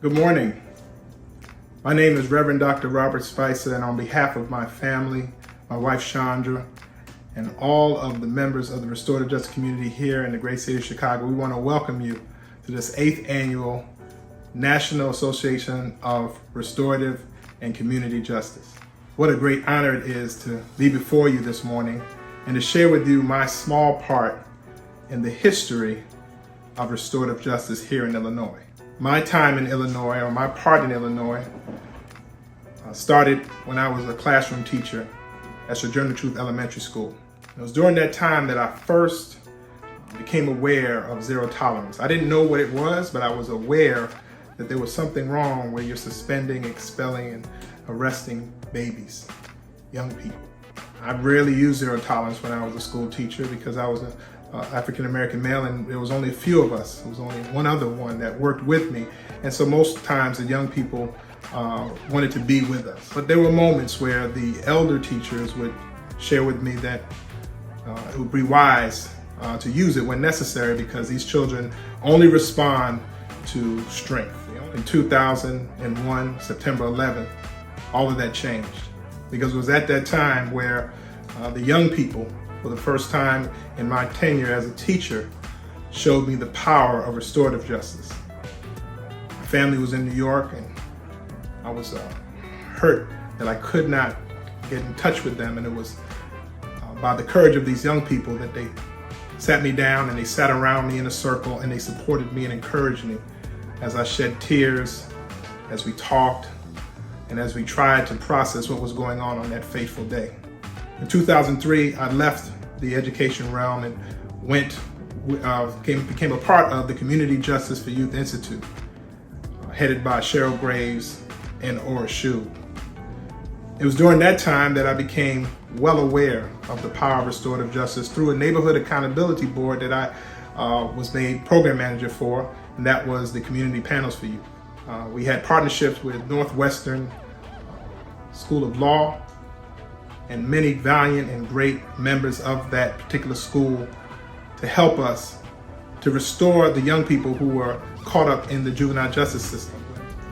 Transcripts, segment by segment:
Good morning. My name is Reverend Dr. Robert Spicer, and on behalf of my family, my wife Chandra, and all of the members of the Restorative Justice community here in the great city of Chicago, we want to welcome you to this 8th annual National Association of Restorative and Community Justice. What a great honor it is to be before you this morning and to share with you my small part in the history of restorative justice here in Illinois. My time in Illinois, or my part in Illinois, started when I was a classroom teacher at Sojourner Truth Elementary School. It was during that time that I first became aware of zero tolerance. I didn't know what it was, but I was aware that there was something wrong where you're suspending, expelling, and arresting babies, young people. I rarely used zero tolerance when I was a school teacher because I was an African-American male, and there was only a few of us. There was only one other one that worked with me. And so most times the young people wanted to be with us. But there were moments where the elder teachers would share with me that it would be wise to use it when necessary because these children only respond to strength. In 2001, September 11th, all of that changed because it was at that time where the young people, for the first time in my tenure as a teacher, showed me the power of restorative justice. My family was in New York, and I was hurt that I could not get in touch with them, and it was by the courage of these young people that they sat me down and they sat around me in a circle and they supported me and encouraged me as I shed tears, as we talked, and as we tried to process what was going on that fateful day. In 2003, I left the education realm and became a part of the Community Justice for Youth Institute, headed by Cheryl Graves and Ora Shu. It was during that time that I became well aware of the power of restorative justice through a neighborhood accountability board that I was made program manager for, and that was the Community Panels for Youth. We had partnerships with Northwestern School of Law and many valiant and great members of that particular school to help us to restore the young people who were caught up in the juvenile justice system.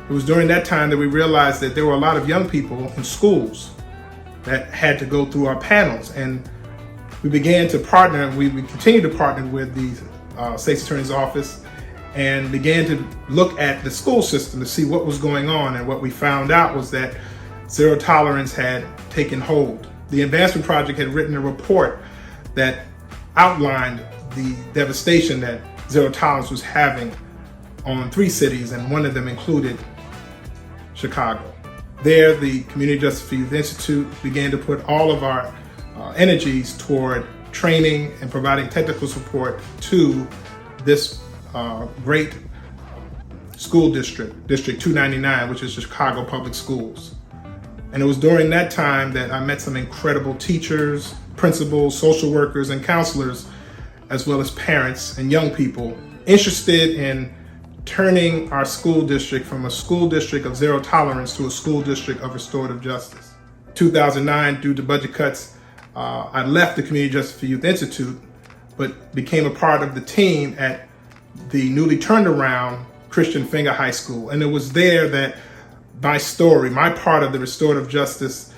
It was during that time that we realized that there were a lot of young people in schools that had to go through our panels, and we began to partner, and we continued to partner with the State's Attorney's Office and began to look at the school system to see what was going on. And what we found out was that zero tolerance had taken hold. The Advancement Project had written a report that outlined the devastation that zero tolerance was having on 3 cities, and one of them included Chicago. There, the Community Justice for Youth Institute began to put all of our energies toward training and providing technical support to this great school district, District 299, which is Chicago Public Schools. And it was during that time that I met some incredible teachers, principals, social workers, and counselors, as well as parents and young people interested in turning our school district from a school district of zero tolerance to a school district of restorative justice. 2009, due to budget cuts, I left the Community Justice for Youth Institute, but became a part of the team at the newly turned around Christian Finger High School. And it was there that my story, my part of the restorative justice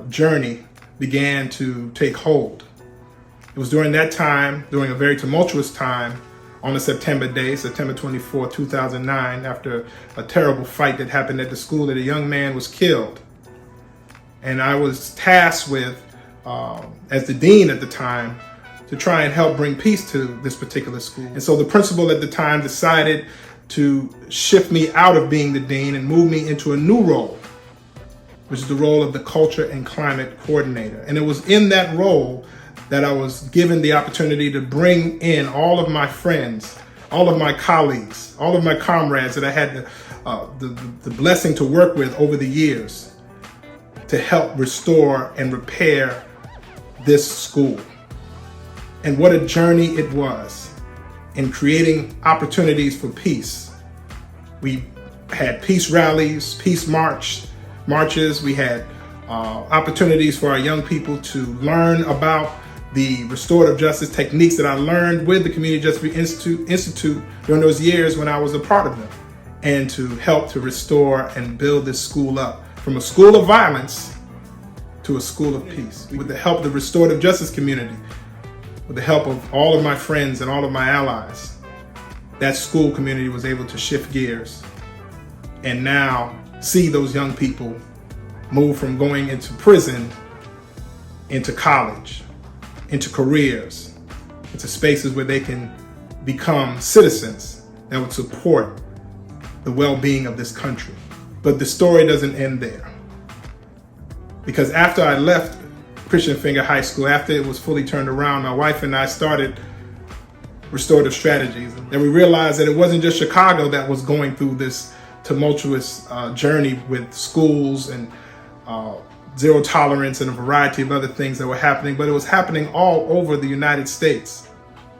journey began to take hold. It was during that time, during a very tumultuous time, on a September day, September 24, 2009, after a terrible fight that happened at the school, that a young man was killed. And I was tasked with, as the dean at the time, to try and help bring peace to this particular school. And so the principal at the time decided to shift me out of being the dean and move me into a new role, which is the role of the Culture and Climate Coordinator. And it was in that role that I was given the opportunity to bring in all of my friends, all of my colleagues, all of my comrades that I had the blessing to work with over the years to help restore and repair this school. And what a journey it was in creating opportunities for peace. We had peace rallies, peace marches. We had opportunities for our young people to learn about the restorative justice techniques that I learned with the Community Justice Institute during those years when I was a part of them. and to help to restore and build this school up from a school of violence to a school of peace. With the help of the restorative justice community, with the help of all of my friends and all of my allies, that school community was able to shift gears and now see those young people move from going into prison, into college, into careers, into spaces where they can become citizens that would support the well-being of this country. But the story doesn't end there. Because after I left Christian Finger High School, after it was fully turned around, my wife and I started Restorative Strategies. And we realized that it wasn't just Chicago that was going through this tumultuous journey with schools and zero tolerance and a variety of other things that were happening, but it was happening all over the United States.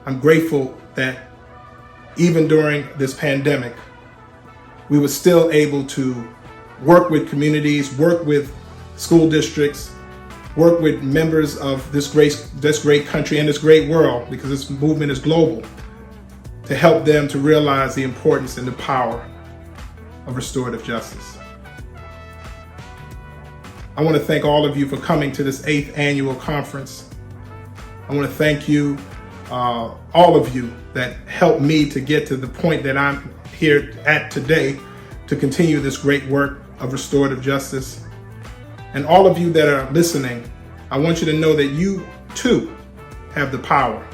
I'm grateful that even during this pandemic, we were still able to work with communities, work with school districts, work with members of this great country and this great world, because this movement is global, to help them to realize the importance and the power of restorative justice. I want to thank all of you for coming to this 8th annual conference. I want to thank you, all of you that helped me to get to the point that I'm here at today to continue this great work of restorative justice. And all of you that are listening, I want you to know that you too have the power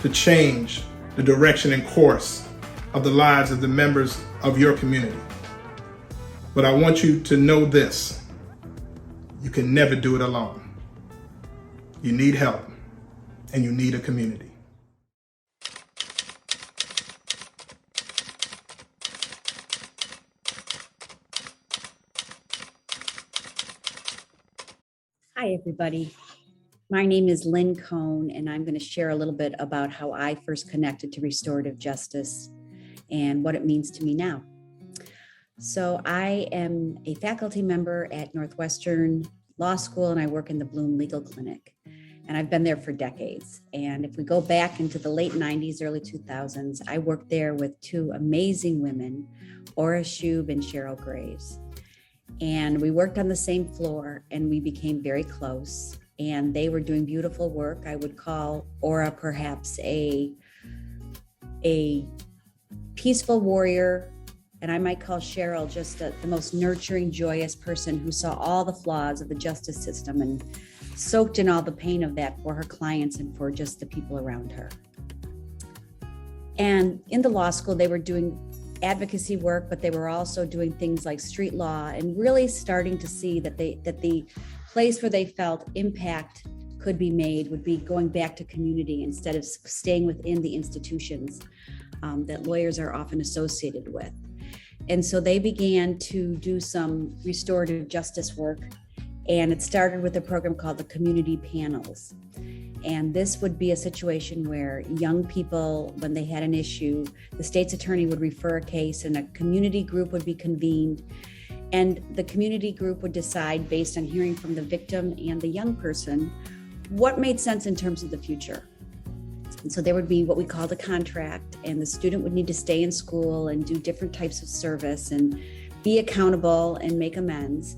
to change the direction and course of the lives of the members of your community. But I want you to know this: you can never do it alone. You need help, and you need a community. Hi, everybody. My name is Lynn Cohn, and I'm going to share a little bit about how I first connected to restorative justice and what it means to me now. So I am a faculty member at Northwestern Law School, and I work in the Bloom Legal Clinic. And I've been there for decades. And if we go back into the late 90s, early 2000s, I worked there with two amazing women, Ora Shub and Cheryl Graves. And we worked on the same floor, and we became very close. And they were doing beautiful work. I would call Ora perhaps a peaceful warrior, and I might call Cheryl just the most nurturing, joyous person who saw all the flaws of the justice system and soaked in all the pain of that for her clients and for just the people around her. And in the law school, they were doing advocacy work, but they were also doing things like street law and really starting to see that the place where they felt impact could be made would be going back to community instead of staying within the institutions that lawyers are often associated with. And so they began to do some restorative justice work, and it started with a program called the Community Panels. And this would be a situation where young people, when they had an issue, the state's attorney would refer a case and a community group would be convened. And the community group would decide, based on hearing from the victim and the young person, what made sense in terms of the future. And so there would be what we called a contract, and the student would need to stay in school and do different types of service and be accountable and make amends.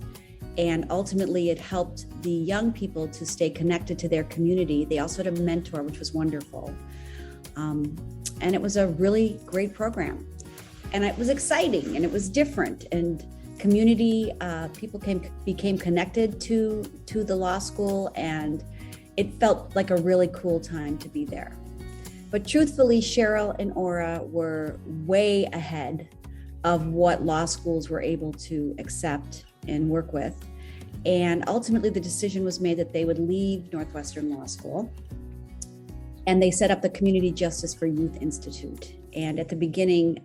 And ultimately, it helped the young people to stay connected to their community. They also had a mentor, which was wonderful. And it was a really great program. And it was exciting and it was different. And community people became connected to the law school, and it felt like a really cool time to be there. But truthfully, Cheryl and Ora were way ahead of what law schools were able to accept and work with. And ultimately, the decision was made that they would leave Northwestern Law School, and they set up the Community Justice for Youth Institute. And at the beginning,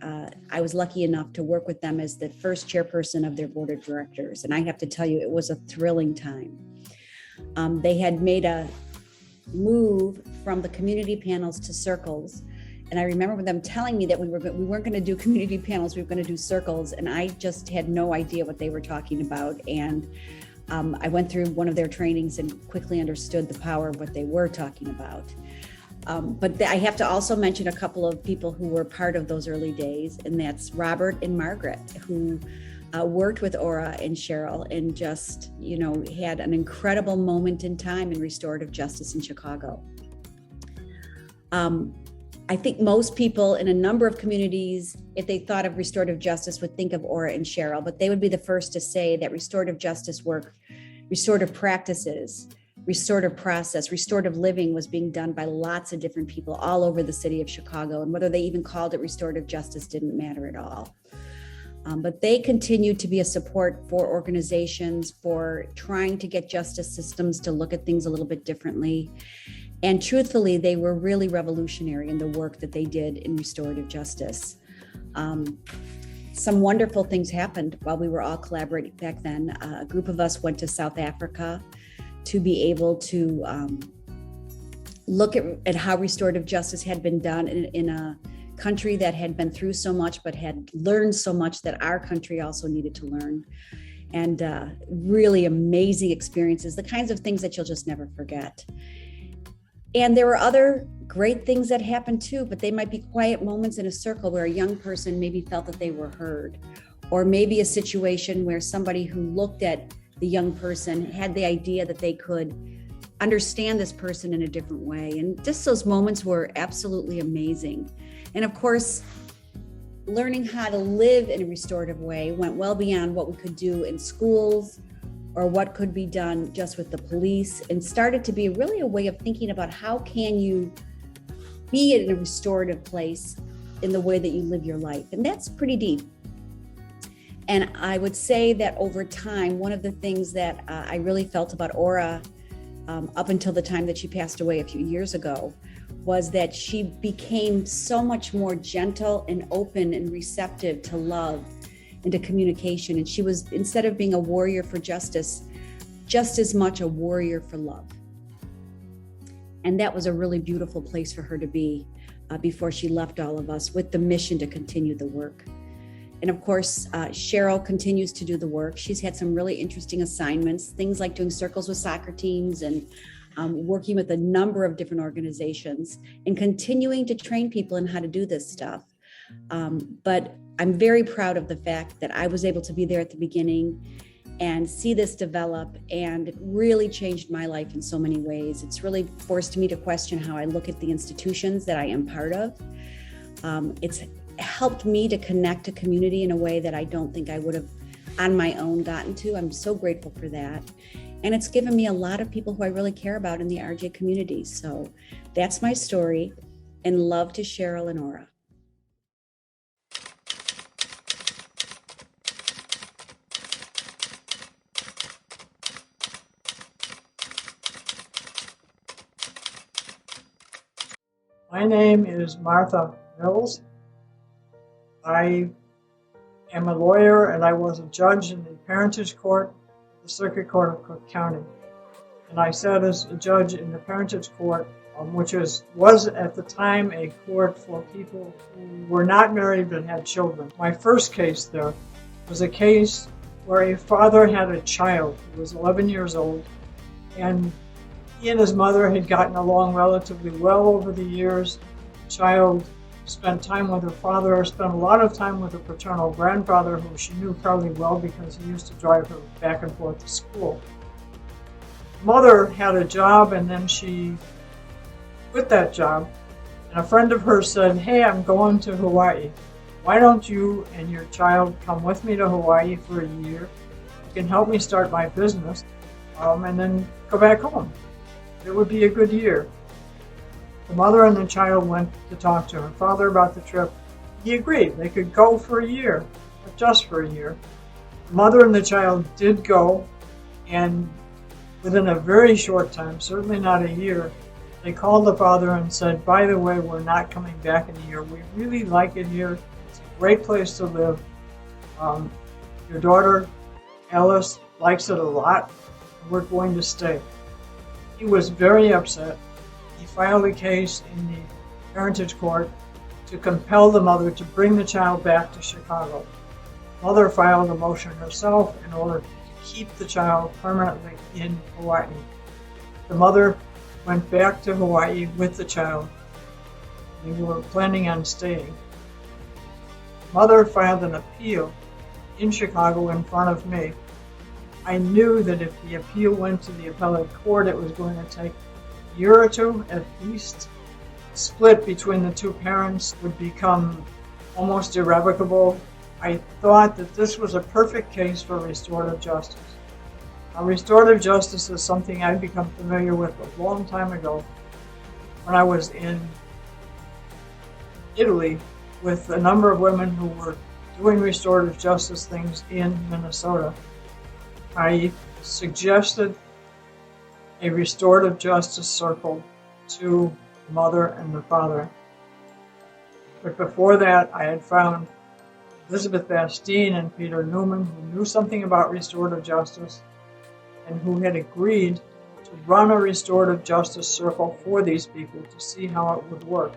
I was lucky enough to work with them as the first chairperson of their board of directors. And I have to tell you, it was a thrilling time. They had made a move from the community panels to circles. And I remember them telling me that we weren't going to do community panels, we were going to do circles. And I just had no idea what they were talking about. And I went through one of their trainings and quickly understood the power of what they were talking about. But I have to also mention a couple of people who were part of those early days, and that's Robert and Margaret, who worked with Ora and Cheryl and just, had an incredible moment in time in restorative justice in Chicago. I think most people in a number of communities, if they thought of restorative justice, would think of Ora and Cheryl, but they would be the first to say that restorative justice work, restorative practices, restorative process, restorative living was being done by lots of different people all over the city of Chicago. And whether they even called it restorative justice didn't matter at all. But they continued to be a support for organizations for trying to get justice systems to look at things a little bit differently. And truthfully, they were really revolutionary in the work that they did in restorative justice. Some wonderful things happened while we were all collaborating back then. A group of us went to South Africa to be able to look at how restorative justice had been done in a country that had been through so much, but had learned so much that our country also needed to learn. And really amazing experiences, the kinds of things that you'll just never forget. And there were other great things that happened too, but they might be quiet moments in a circle where a young person maybe felt that they were heard, or maybe a situation where somebody who looked at the young person had the idea that they could understand this person in a different way. And just those moments were absolutely amazing. And of course, learning how to live in a restorative way went well beyond what we could do in schools or what could be done just with the police, and started to be really a way of thinking about how can you be in a restorative place in the way that you live your life. And that's pretty deep. And I would say that over time, one of the things that I really felt about Ora up until the time that she passed away a few years ago was that she became so much more gentle and open and receptive to love and to communication. And she was, instead of being a warrior for justice, just as much a warrior for love. And that was a really beautiful place for her to be before she left all of us with the mission to continue the work. And of course, Cheryl continues to do the work. She's had some really interesting assignments, things like doing circles with soccer teams and working with a number of different organizations and continuing to train people in how to do this stuff. But I'm very proud of the fact that I was able to be there at the beginning and see this develop, and it really changed my life in so many ways. It's really forced me to question how I look at the institutions that I am part of. It's helped me to connect to community in a way that I don't think I would have on my own gotten to. I'm so grateful for that. And it's given me a lot of people who I really care about in the RJ community. So that's my story, and love to Cheryl and Ora. My name is Martha Mills. I am a lawyer, and I was a judge in the parentage court, the Circuit Court of Cook County. And I sat as a judge in the parentage court, which was at the time a court for people who were not married but had children. My first case there was a case where a father had a child who was 11 years old, and he and his mother had gotten along relatively well over the years. The child spent time with her father, spent a lot of time with her paternal grandfather, who she knew fairly well because he used to drive her back and forth to school. Mother had a job, and then she quit that job, and a friend of hers said, "Hey, I'm going to Hawaii. Why don't you and your child come with me to Hawaii for a year? You can help me start my business, and then go back home. It would be a good year." The mother and the child went to talk to her father about the trip. He agreed. They could go for a year, but just for a year. The mother and the child did go, and within a very short time, certainly not a year, they called the father and said, "By the way, we're not coming back in a year. We really like it here. It's a great place to live. Your daughter, Alice, likes it a lot, and we're going to stay." He was very upset. He filed a case in the parentage court to compel the mother to bring the child back to Chicago. Mother filed a motion herself in order to keep the child permanently in Hawaii. The mother went back to Hawaii with the child. They were planning on staying. Mother filed an appeal in Chicago in front of me. I knew that if the appeal went to the appellate court, it was going to take a year or two at least. Split between the two parents would become almost irrevocable. I thought that this was a perfect case for restorative justice. Now, restorative justice is something I'd become familiar with a long time ago when I was in Italy with a number of women who were doing restorative justice things in Minnesota. I suggested a restorative justice circle to the mother and the father. But before that, I had found Elizabeth Bastine and Peter Newman, who knew something about restorative justice and who had agreed to run a restorative justice circle for these people to see how it would work.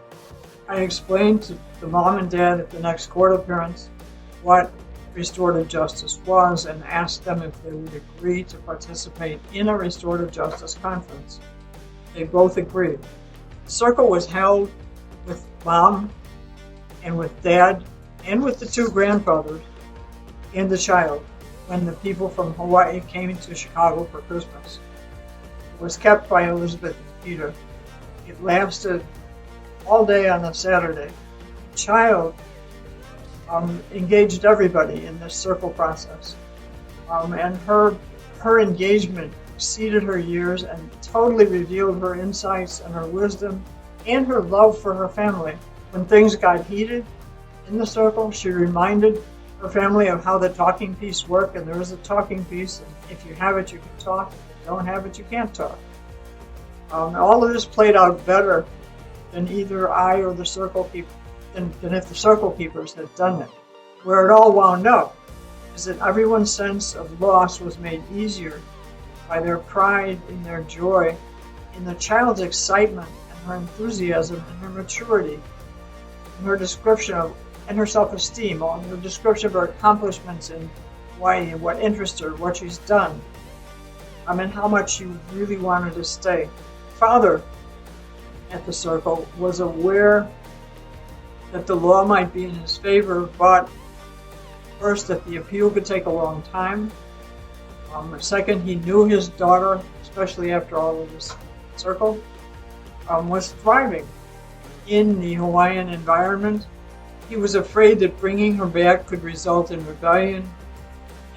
I explained to the mom and dad at the next court appearance what restorative justice was and asked them if they would agree to participate in a restorative justice conference. They both agreed. The circle was held with mom and with dad and with the two grandfathers and the child when the people from Hawaii came to Chicago for Christmas. It was kept by Elizabeth and Peter. It lasted all day on a Saturday. The child engaged everybody in this circle process. And her engagement exceeded her years and totally revealed her insights and her wisdom and her love for her family. When things got heated in the circle, she reminded her family of how the talking piece worked, and there is a talking piece, and if you have it, you can talk. If you don't have it, you can't talk. All of this played out better than either I or the circle keeper, than if the circle keepers had done it. Where it all wound up is that everyone's sense of loss was made easier by their pride in their joy, in the child's excitement and her enthusiasm and her maturity, and her description of, and her self-esteem, and her description of her accomplishments in Hawaii and what interests her, what she's done, and how much she really wanted to stay. Father at the circle was aware that the law might be in his favor, but first, that the appeal could take a long time. Second, he knew his daughter, especially after all of this circle, was thriving in the Hawaiian environment. He was afraid that bringing her back could result in rebellion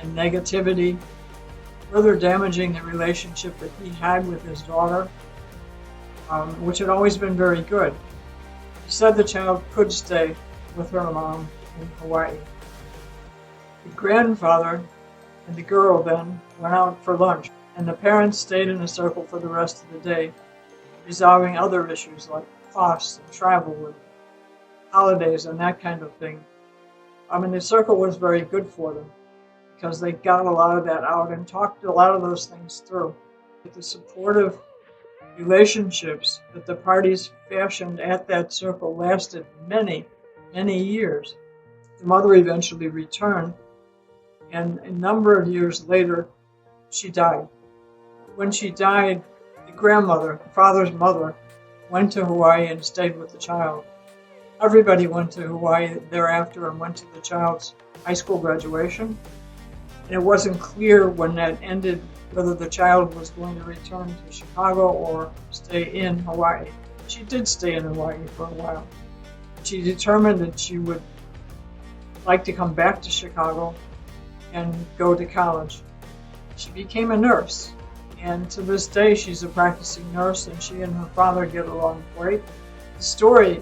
and negativity, further damaging the relationship that he had with his daughter, which had always been very good. He said the child could stay with her mom in Hawaii. The grandfather and the girl then went out for lunch, and the parents stayed in a circle for the rest of the day, resolving other issues like costs and travel and holidays and that kind of thing. The circle was very good for them because they got a lot of that out and talked a lot of those things through. The supportive relationships that the parties fashioned at that circle lasted many, many years. The mother eventually returned, and a number of years later, she died. When she died, the grandmother, the father's mother, went to Hawaii and stayed with the child. Everybody went to Hawaii thereafter and went to the child's high school graduation. And it wasn't clear when that ended whether the child was going to return to Chicago or stay in Hawaii. She did stay in Hawaii for a while. She determined that she would like to come back to Chicago and go to college. She became a nurse, and to this day she's a practicing nurse, and she and her father get along great. The story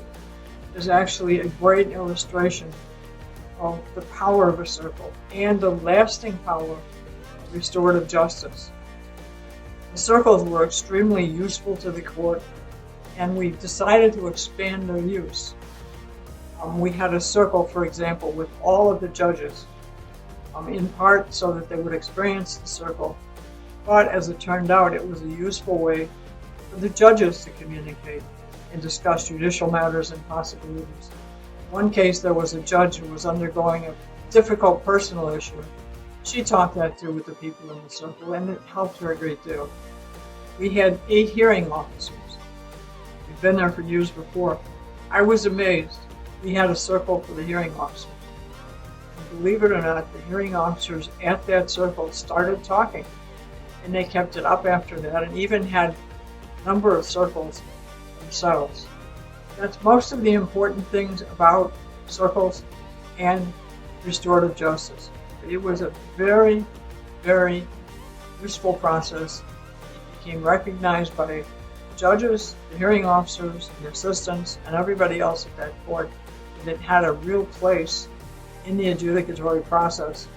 is actually a great illustration of the power of a circle and the lasting power of restorative justice. The circles were extremely useful to the court, and we decided to expand their use. We had a circle, for example, with all of the judges, in part so that they would experience the circle, but as it turned out, it was a useful way for the judges to communicate and discuss judicial matters and possibilities. In one case, there was a judge who was undergoing a difficult personal issue. She talked that through with the people in the circle, and it helped her a great deal. we had 8 hearing officers. We've been there for years before. I was amazed. We had a circle for the hearing officers. And believe it or not, the hearing officers at that circle started talking, and they kept it up after that, and even had a number of circles themselves. That's most of the important things about circles and restorative justice. It was a very, very useful process. It became recognized by the judges, the hearing officers, the assistants, and everybody else at that court that it had a real place in the adjudicatory process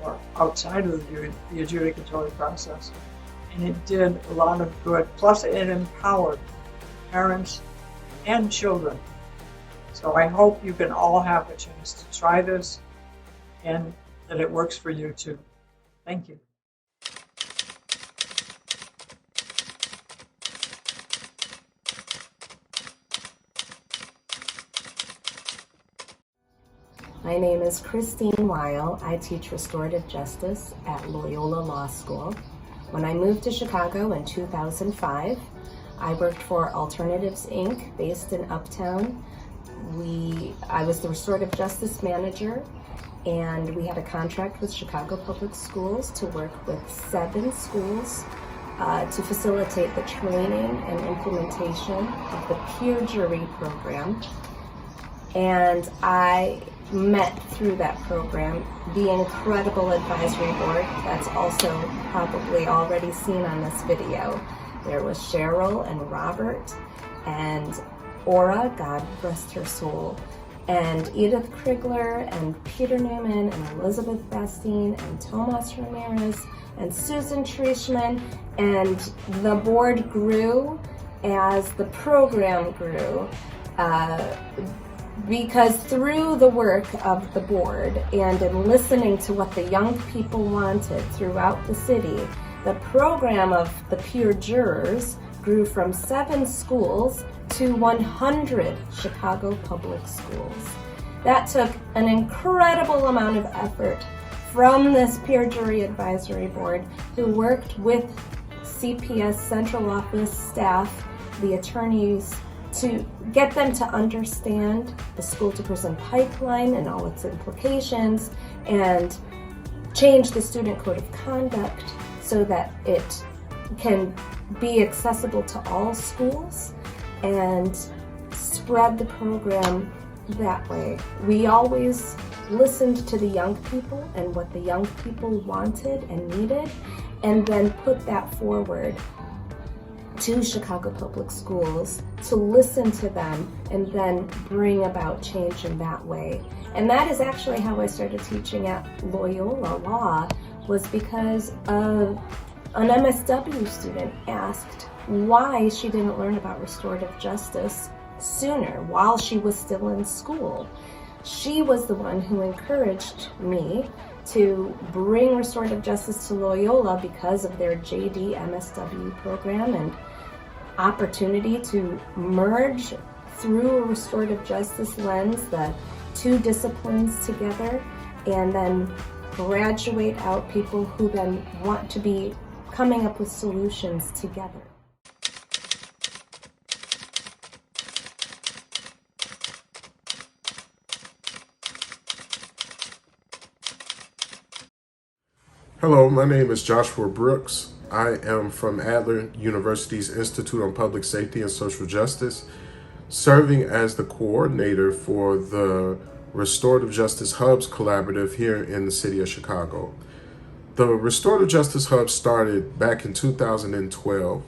or outside of the adjudicatory process. And it did a lot of good. Plus, it empowered parents and children. So I hope you can all have a chance to try this and that it works for you too. Thank you. My name is Christine Weil. I teach restorative justice at Loyola Law School. When I moved to Chicago in 2005, I worked for Alternatives, Inc., based in Uptown. I was the restorative justice manager, and we had a contract with Chicago Public Schools to work with 7 schools to facilitate the training and implementation of the peer jury program. And I met through that program the incredible advisory board that's also probably already seen on this video. There was Cheryl and Robert and Aura, God rest her soul, and Edith Crigler and Peter Newman and Elizabeth Bastine and Tomas Ramirez and Susan Trishman, and the board grew as the program grew. Because through the work of the board and in listening to what the young people wanted throughout the city, the program of the peer jurors grew from 7 schools to 100 Chicago public schools. That took an incredible amount of effort from this peer jury advisory board, who worked with CPS central office staff, the attorneys, to get them to understand the school to prison pipeline and all its implications, and change the student code of conduct so that it can be accessible to all schools and spread the program that way. We always listened to the young people and what the young people wanted and needed, and then put that forward to Chicago Public Schools to listen to them and then bring about change in that way. And that is actually how I started teaching at Loyola Law, was because an MSW student asked why she didn't learn about restorative justice sooner while she was still in school. She was the one who encouraged me to bring restorative justice to Loyola because of their JD MSW program and opportunity to merge through a restorative justice lens the 2 disciplines together, and then graduate out people who then want to be coming up with solutions together. Hello, my name is Joshua Brooks. I am from Adler University's Institute on Public Safety and Social Justice, serving as the coordinator for the Restorative Justice Hubs Collaborative here in the city of Chicago. The Restorative Justice Hub started back in 2012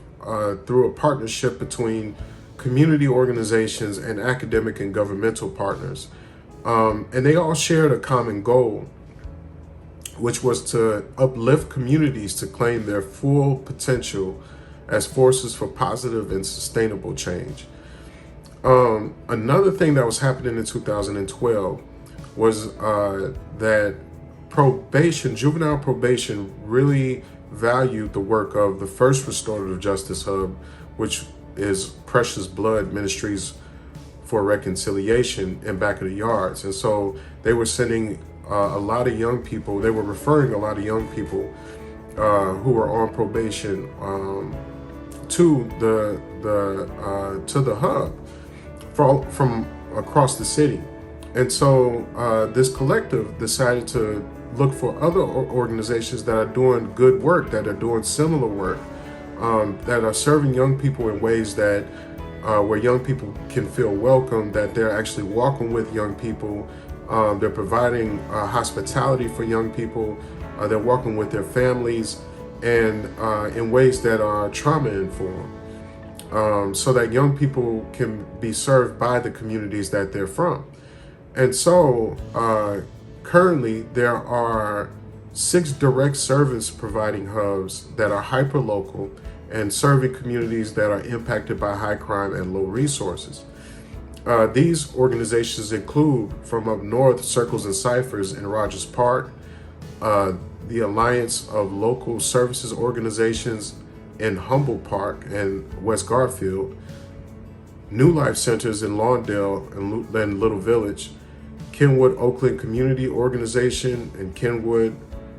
through a partnership between community organizations and academic and governmental partners. And they all shared a common goal, which was to uplift communities to claim their full potential as forces for positive and sustainable change. Another thing that was happening in 2012 was that juvenile probation really valued the work of the first Restorative Justice Hub, which is Precious Blood Ministries for Reconciliation in Back of the Yards. And so they were sending a lot of young people, they were referring a lot of young people who were on probation to the hub from across the city. And so this collective decided to look for other organizations that are doing good work, that are doing similar work, that are serving young people in ways that where young people can feel welcome, that they're actually walking with young people, they're providing hospitality for young people, they're walking with their families, and in ways that are trauma informed, so that young people can be served by the communities that they're from. And so currently there are 6 direct service providing hubs that are hyper-local and serving communities that are impacted by high crime and low resources. These organizations include, from up north, Circles and Ciphers in Rogers Park, the Alliance of Local Services Organizations in Humboldt Park and West Garfield, New Life Centers in Lawndale and Little Village, Kenwood Oakland Community Organization in Kenwood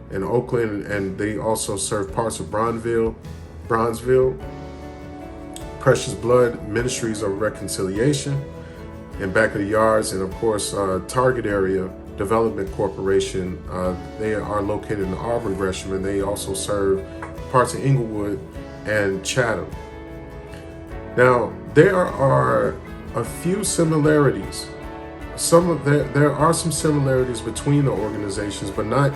and Oakland, and they also serve parts of Bronzeville, Precious Blood Ministries of Reconciliation in Back of the Yards, and of course Target Area Development Corporation. They are located in Auburn, Gresham, and they also serve parts of Englewood and Chatham. Now, there are a few similarities. There are some similarities between the organizations, but not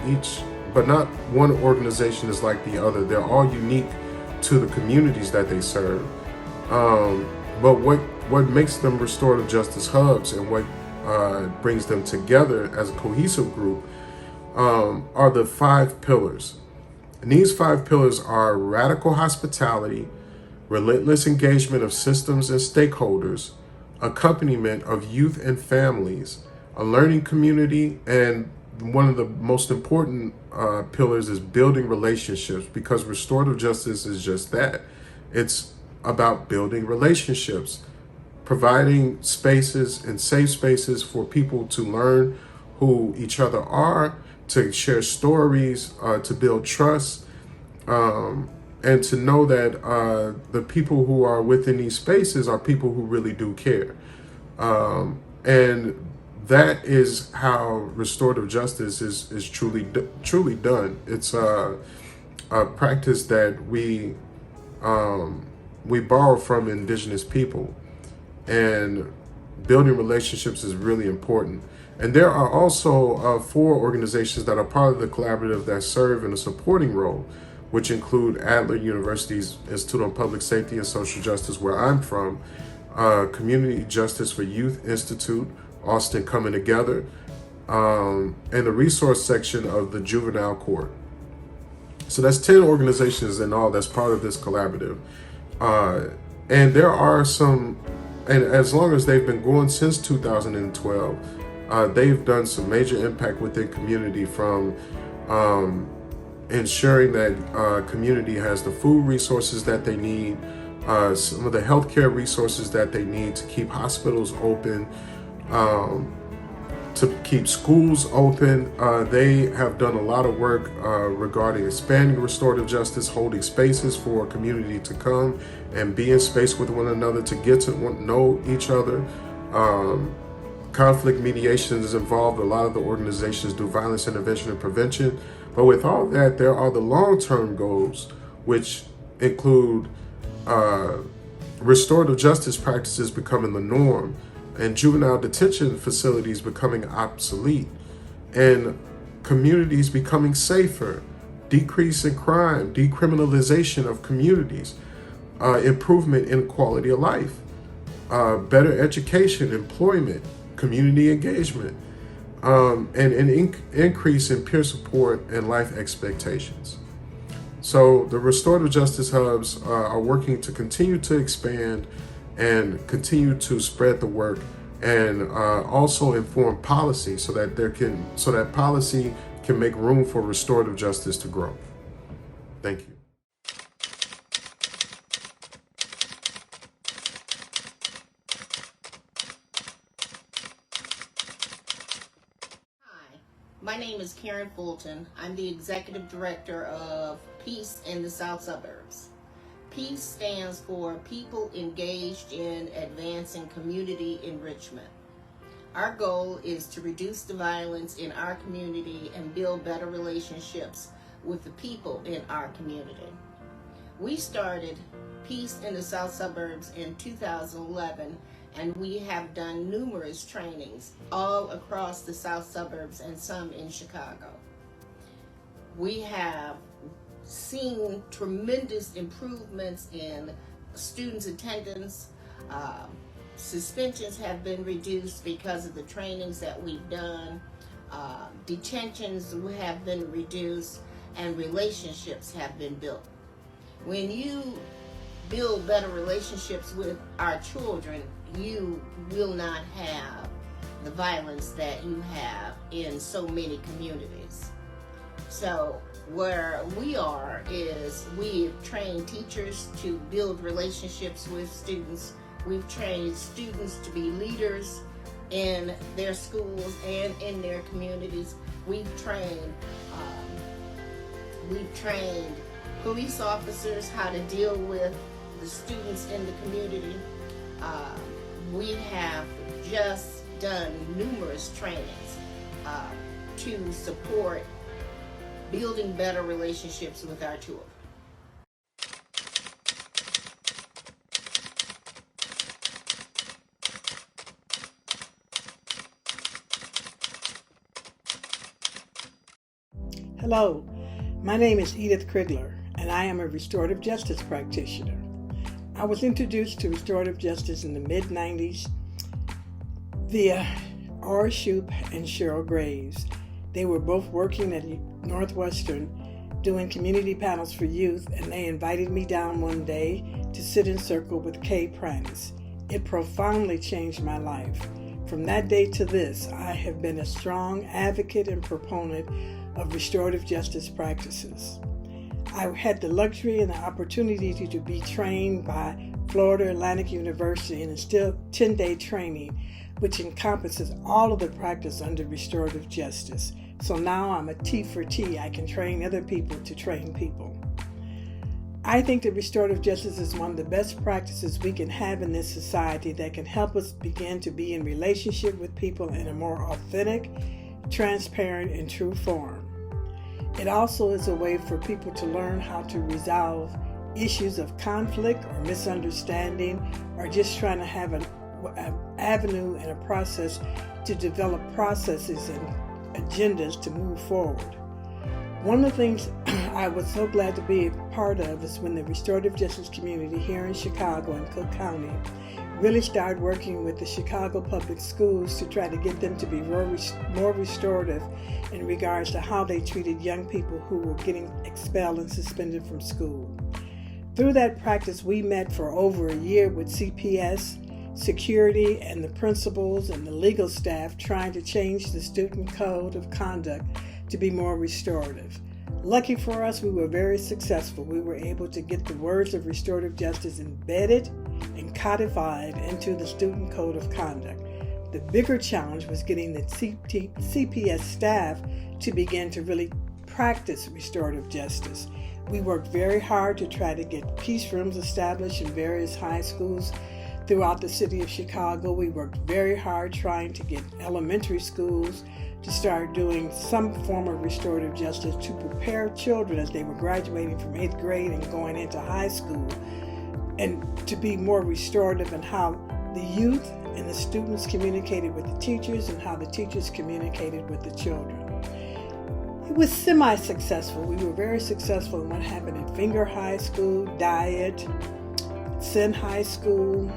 one organization is like the other. They're all unique to the communities that they serve. But what makes them restorative justice hubs and what brings them together as a cohesive group are the 5 pillars. And these 5 pillars are radical hospitality, relentless engagement of systems and stakeholders, accompaniment of youth and families, a learning community, and one of the most important pillars is building relationships, because restorative justice is just that. It's about building relationships, providing spaces and safe spaces for people to learn who each other are, to share stories, to build trust, and to know that the people who are within these spaces are people who really do care. And that is how restorative justice is truly done. It's a practice that we borrow from indigenous people, and building relationships is really important. And there are also 4 organizations that are part of the collaborative that serve in a supporting role, which include Adler University's Institute on Public Safety and Social Justice, where I'm from, Community Justice for Youth Institute, Austin Coming Together, and the resource section of the Juvenile Court. So that's 10 organizations in all that's part of this collaborative. And there are some, and as long as they've been going since 2012, they've done some major impact within community, from ensuring that community has the food resources that they need, some of the healthcare resources that they need to keep hospitals open, to keep schools open. They have done a lot of work regarding expanding restorative justice, holding spaces for a community to come and be in space with one another, to get to know each other. Conflict mediation is involved. A lot of the organizations do violence intervention and prevention. But with all that, there are the long-term goals, which include restorative justice practices becoming the norm, and juvenile detention facilities becoming obsolete, and communities becoming safer, decrease in crime, decriminalization of communities, improvement in quality of life, better education, employment, community engagement, and an increase in peer support and life expectations. So the restorative justice hubs are working to continue to expand and continue to spread the work, and also inform policy so that policy can make room for restorative justice to grow. Thank you. Hi, my name is Karen Fulton. I'm the Executive Director of Peace in the South Suburbs. PEACE stands for People Engaged in Advancing Community Enrichment. Our goal is to reduce the violence in our community and build better relationships with the people in our community. We started PEACE in the South Suburbs in 2011, and we have done numerous trainings all across the South Suburbs and some in Chicago. We have seen tremendous improvements in students' attendance. Suspensions have been reduced because of the trainings that we've done. Detentions have been reduced, and relationships have been built. When you build better relationships with our children, you will not have the violence that you have in so many communities. So where we are is we've trained teachers to build relationships with students. We've trained students to be leaders in their schools and in their communities. We've trained police officers how to deal with the students in the community. We have just done numerous trainings to support building better relationships with our children. Hello, my name is Edith Crigler, and I am a restorative justice practitioner. I was introduced to restorative justice in the mid-90s via R. Shoup and Cheryl Graves. They were both working at Northwestern doing community panels for youth, and they invited me down one day to sit in circle with Kay Prentice. It profoundly changed my life. From that day to this, I have been a strong advocate and proponent of restorative justice practices. I had the luxury and the opportunity to be trained by Florida Atlantic University in a still 10-day training, which encompasses all of the practice under restorative justice. So now I'm a T for T. I can train other people to train people. I think that restorative justice is one of the best practices we can have in this society that can help us begin to be in relationship with people in a more authentic, transparent, and true form. It also is a way for people to learn how to resolve issues of conflict or misunderstanding, or just trying to have an avenue and a process to develop processes and agendas to move forward. One of the things I was so glad to be a part of is when the restorative justice community here in Chicago and Cook County really started working with the Chicago public schools to try to get them to be more restorative in regards to how they treated young people who were getting expelled and suspended from school. Through that practice, we met for over a year with CPS, security, and the principals and the legal staff trying to change the student code of conduct to be more restorative. Lucky for us, we were very successful. We were able to get the words of restorative justice embedded and codified into the student code of conduct. The bigger challenge was getting the CPS staff to begin to really practice restorative justice. We worked very hard to try to get peace rooms established in various high schools throughout the city of Chicago. We worked very hard trying to get elementary schools to start doing some form of restorative justice to prepare children as they were graduating from 8th grade and going into high school, and to be more restorative in how the youth and the students communicated with the teachers and how the teachers communicated with the children. It was semi-successful. We were very successful in what happened at Finger High School, Diet, Sin High School,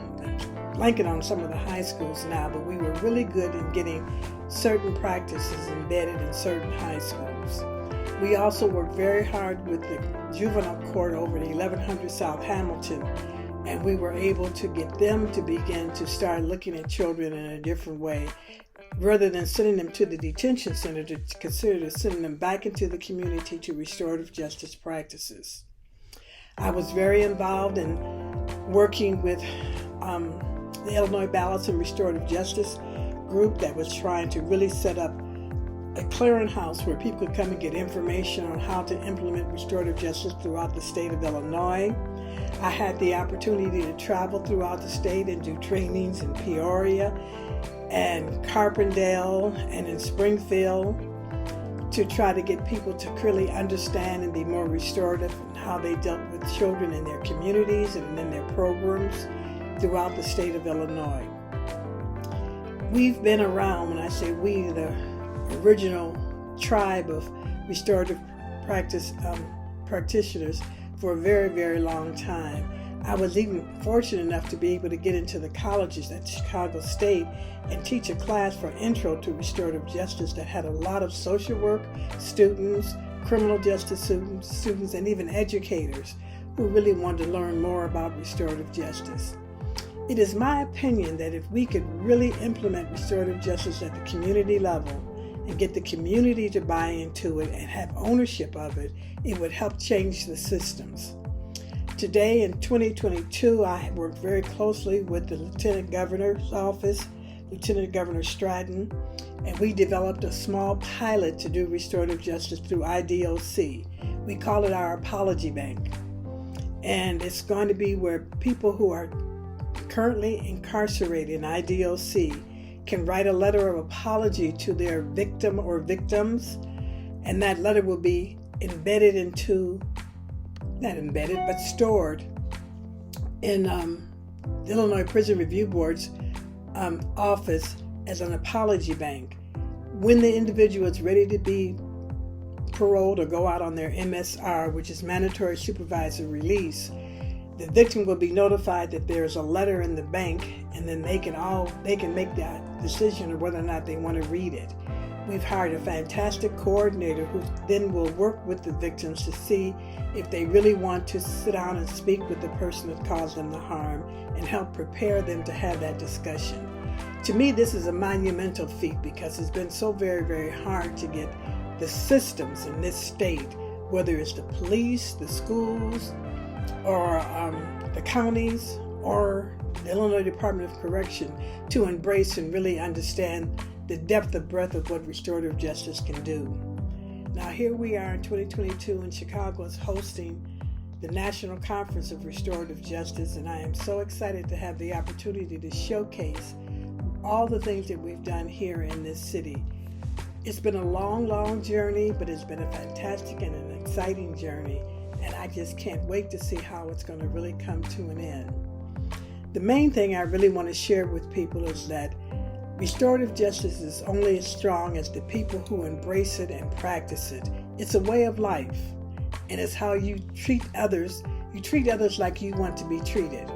blanket on some of the high schools now, but we were really good in getting certain practices embedded in certain high schools. We also worked very hard with the juvenile court over at 1100 South Hamilton, and we were able to get them to begin to start looking at children in a different way. Rather than sending them to the detention center, to consider sending them back into the community to restorative justice practices. I was very involved in working with the Illinois Balance and Restorative Justice group that was trying to really set up a clearinghouse where people could come and get information on how to implement restorative justice throughout the state of Illinois. I had the opportunity to travel throughout the state and do trainings in Peoria and Carbondale and in Springfield to try to get people to really understand and be more restorative in how they dealt with children in their communities and in their programs throughout the state of Illinois. We've been around, when I say we, the original tribe of restorative practice practitioners for a very, very long time. I was even fortunate enough to be able to get into the colleges at Chicago State and teach a class for intro to restorative justice that had a lot of social work students, criminal justice students, and even educators who really wanted to learn more about restorative justice. It is my opinion that if we could really implement restorative justice at the community level and get the community to buy into it and have ownership of it, it would help change the systems. Today in 2022, I worked very closely with the Lieutenant Governor's office, Lieutenant Governor Stratton, and we developed a small pilot to do restorative justice through IDOC. We call it our apology bank. And it's going to be where people who are currently incarcerated in IDOC can write a letter of apology to their victim or victims, and that letter will be embedded into, not embedded, but stored in the Illinois Prison Review Board's office as an apology bank. When the individual is ready to be paroled or go out on their MSR, which is mandatory supervised release, the victim will be notified that there's a letter in the bank, and then they can make that decision of whether or not they want to read it. We've hired a fantastic coordinator who then will work with the victims to see if they really want to sit down and speak with the person that caused them the harm and help prepare them to have that discussion. To me, this is a monumental feat because it's been so very, very hard to get the systems in this state, whether it's the police, the schools, or the counties, or the Illinois Department of Correction, to embrace and really understand the depth and breadth of what restorative justice can do. Now here we are in 2022, and Chicago is hosting the National Conference of Restorative Justice, and I am so excited to have the opportunity to showcase all the things that we've done here in this city. It's been a long, long journey, but it's been a fantastic and an exciting journey, and I just can't wait to see how it's going to really come to an end. The main thing I really want to share with people is that restorative justice is only as strong as the people who embrace it and practice it. It's a way of life, and it's how you treat others. You treat others like you want to be treated.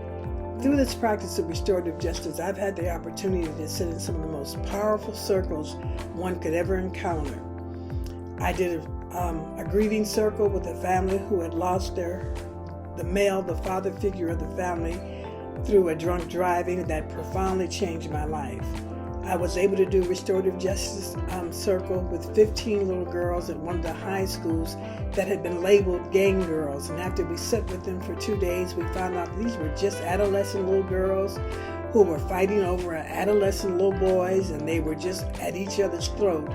Through this practice of restorative justice, I've had the opportunity to sit in some of the most powerful circles one could ever encounter. I did a grieving circle with a family who had lost the father figure of the family through a drunk driving that profoundly changed my life. I was able to do restorative justice circle with 15 little girls at one of the high schools that had been labeled gang girls. And after we sat with them for 2 days, we found out these were just adolescent little girls who were fighting over adolescent little boys, and they were just at each other's throat.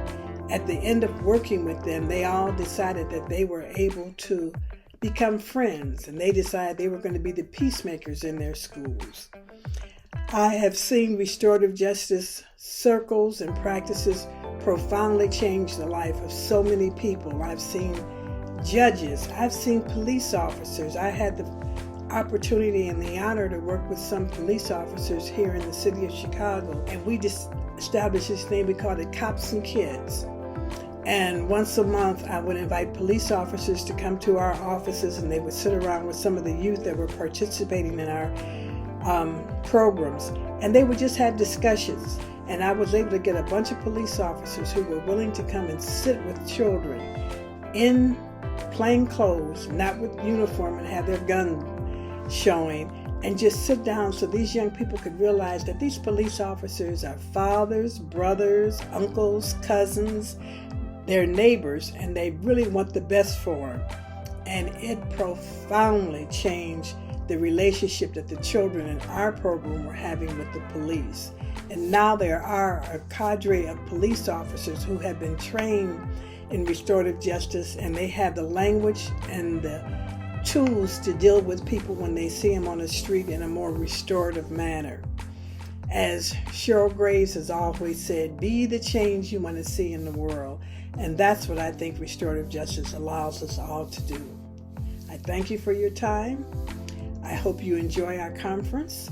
At the end of working with them, they all decided that they were able to become friends, and they decided they were going to be the peacemakers in their schools. I have seen restorative justice circles and practices profoundly change the life of so many people. I've seen judges, I've seen police officers. I had the opportunity and the honor to work with some police officers here in the city of Chicago, and we just established this thing, we called it Cops and Kids. And once a month, I would invite police officers to come to our offices, and they would sit around with some of the youth that were participating in our programs, and they would just have discussions. And I was able to get a bunch of police officers who were willing to come and sit with children in plain clothes, not with uniform, and have their gun showing, and just sit down so these young people could realize that these police officers are fathers, brothers, uncles, cousins, they're neighbors, and they really want the best for them. And it profoundly changed the relationship that the children in our program were having with the police. And now there are a cadre of police officers who have been trained in restorative justice, and they have the language and the tools to deal with people when they see them on the street in a more restorative manner. As Cheryl Graves has always said, be the change you want to see in the world. And that's what I think restorative justice allows us all to do. I thank you for your time. I hope you enjoy our conference.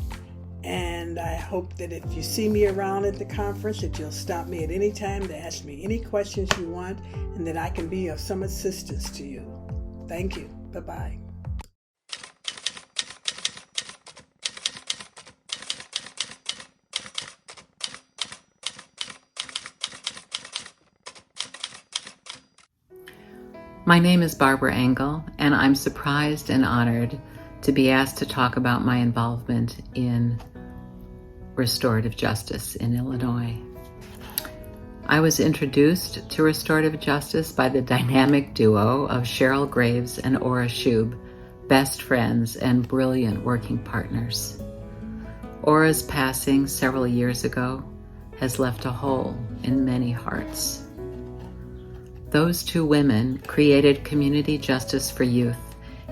And I hope that if you see me around at the conference, that you'll stop me at any time to ask me any questions you want, and that I can be of some assistance to you. Thank you. Bye-bye. My name is Barbara Engel, and I'm surprised and honored to be asked to talk about my involvement in restorative justice in Illinois. I was introduced to restorative justice by the dynamic duo of Cheryl Graves and Ora Shub, best friends and brilliant working partners. Ora's passing several years ago has left a hole in many hearts. Those two women created community justice for youth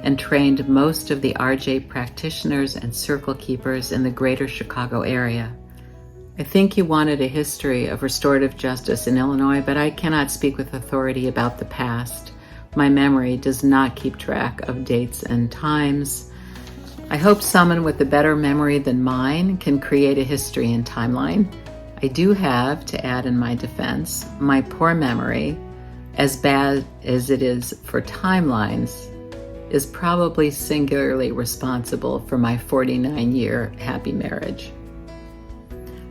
and trained most of the RJ practitioners and circle keepers in the greater Chicago area. I think you wanted a history of restorative justice in Illinois, but I cannot speak with authority about the past. My memory does not keep track of dates and times. I hope someone with a better memory than mine can create a history and timeline. I do have, to add in my defense, my poor memory, as bad as it is for timelines, is probably singularly responsible for my 49-year happy marriage.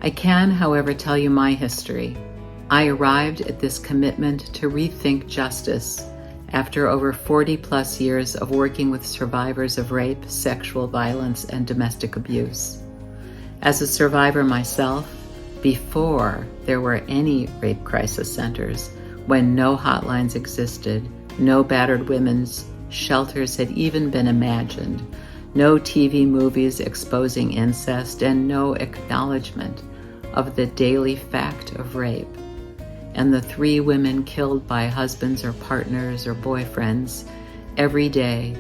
I can, however, tell you my history. I arrived at this commitment to rethink justice after over 40+ years of working with survivors of rape, sexual violence, and domestic abuse. As a survivor myself, before there were any rape crisis centers, when no hotlines existed, no battered women's shelters had even been imagined, no TV movies exposing incest, and no acknowledgement of the daily fact of rape, and the 3 women killed by husbands or partners or boyfriends every day,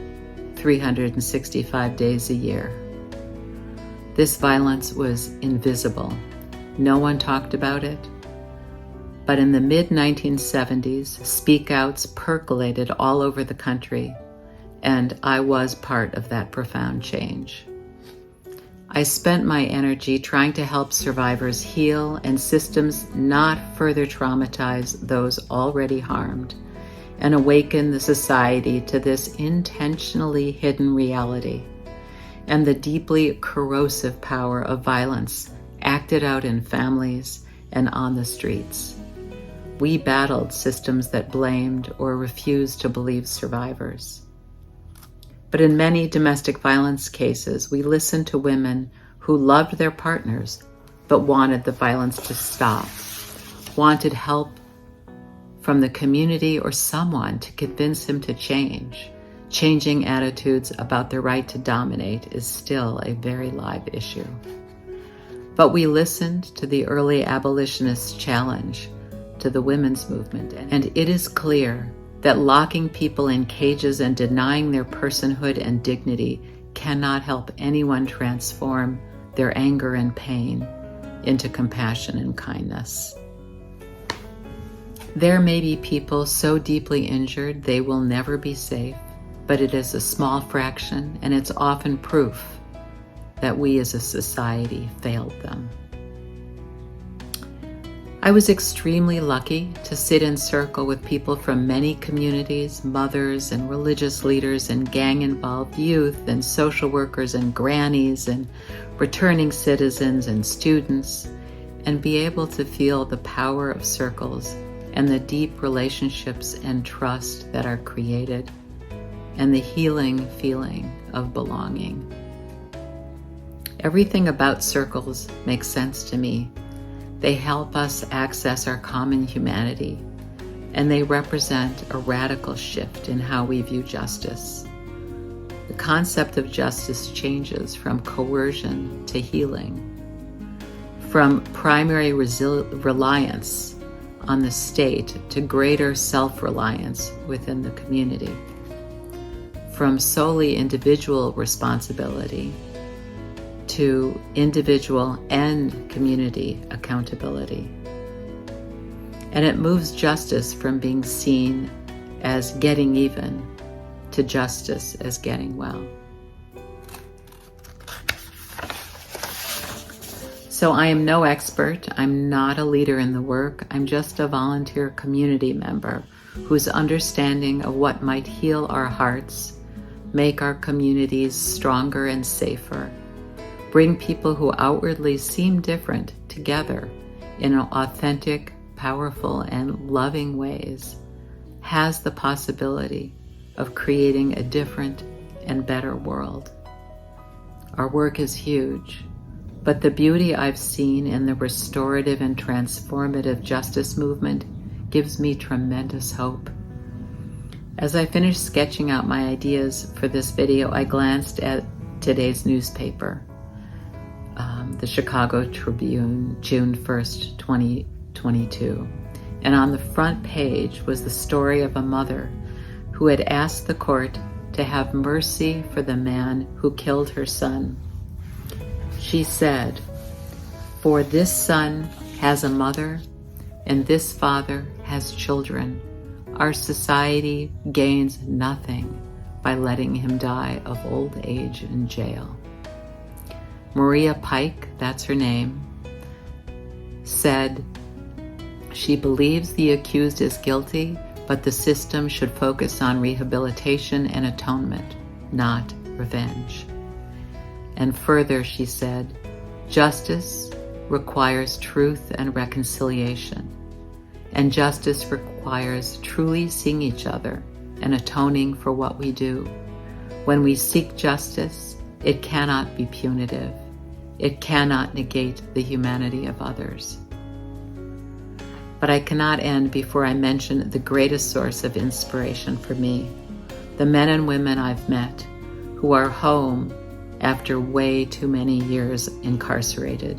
365 days a year. This violence was invisible. No one talked about it. But in the mid-1970s, speak-outs percolated all over the country, and I was part of that profound change. I spent my energy trying to help survivors heal and systems not further traumatize those already harmed, and awaken the society to this intentionally hidden reality and the deeply corrosive power of violence acted out in families and on the streets. We battled systems that blamed or refused to believe survivors. But in many domestic violence cases, we listened to women who loved their partners but wanted the violence to stop, wanted help from the community or someone to convince him to change. Changing attitudes about the right to dominate is still a very live issue. But we listened to the early abolitionists' challenge to the women's movement, and it is clear that locking people in cages and denying their personhood and dignity cannot help anyone transform their anger and pain into compassion and kindness. There may be people so deeply injured they will never be safe, but it is a small fraction, and it's often proof that we as a society failed them. I was extremely lucky to sit in circle with people from many communities, mothers and religious leaders and gang-involved youth and social workers and grannies and returning citizens and students, and be able to feel the power of circles and the deep relationships and trust that are created, and the healing feeling of belonging. Everything about circles makes sense to me. They help us access our common humanity, and they represent a radical shift in how we view justice. The concept of justice changes from coercion to healing, from primary reliance on the state to greater self-reliance within the community, from solely individual responsibility to individual and community accountability. And it moves justice from being seen as getting even to justice as getting well. So I am no expert. I'm not a leader in the work. I'm just a volunteer community member whose understanding of what might heal our hearts, make our communities stronger and safer, bring people who outwardly seem different together in authentic, powerful, and loving ways, has the possibility of creating a different and better world. Our work is huge, but the beauty I've seen in the restorative and transformative justice movement gives me tremendous hope. As I finished sketching out my ideas for this video, I glanced at today's newspaper, the Chicago Tribune, June 1st, 2022. And on the front page was the story of a mother who had asked the court to have mercy for the man who killed her son. She said, "For this son has a mother, and this father has children. Our society gains nothing by letting him die of old age in jail." Maria Pike, that's her name, said she believes the accused is guilty, but the system should focus on rehabilitation and atonement, not revenge. And further, she said, justice requires truth and reconciliation, and justice requires truly seeing each other and atoning for what we do. When we seek justice, it cannot be punitive. It cannot negate the humanity of others. But I cannot end before I mention the greatest source of inspiration for me, the men and women I've met who are home after way too many years incarcerated,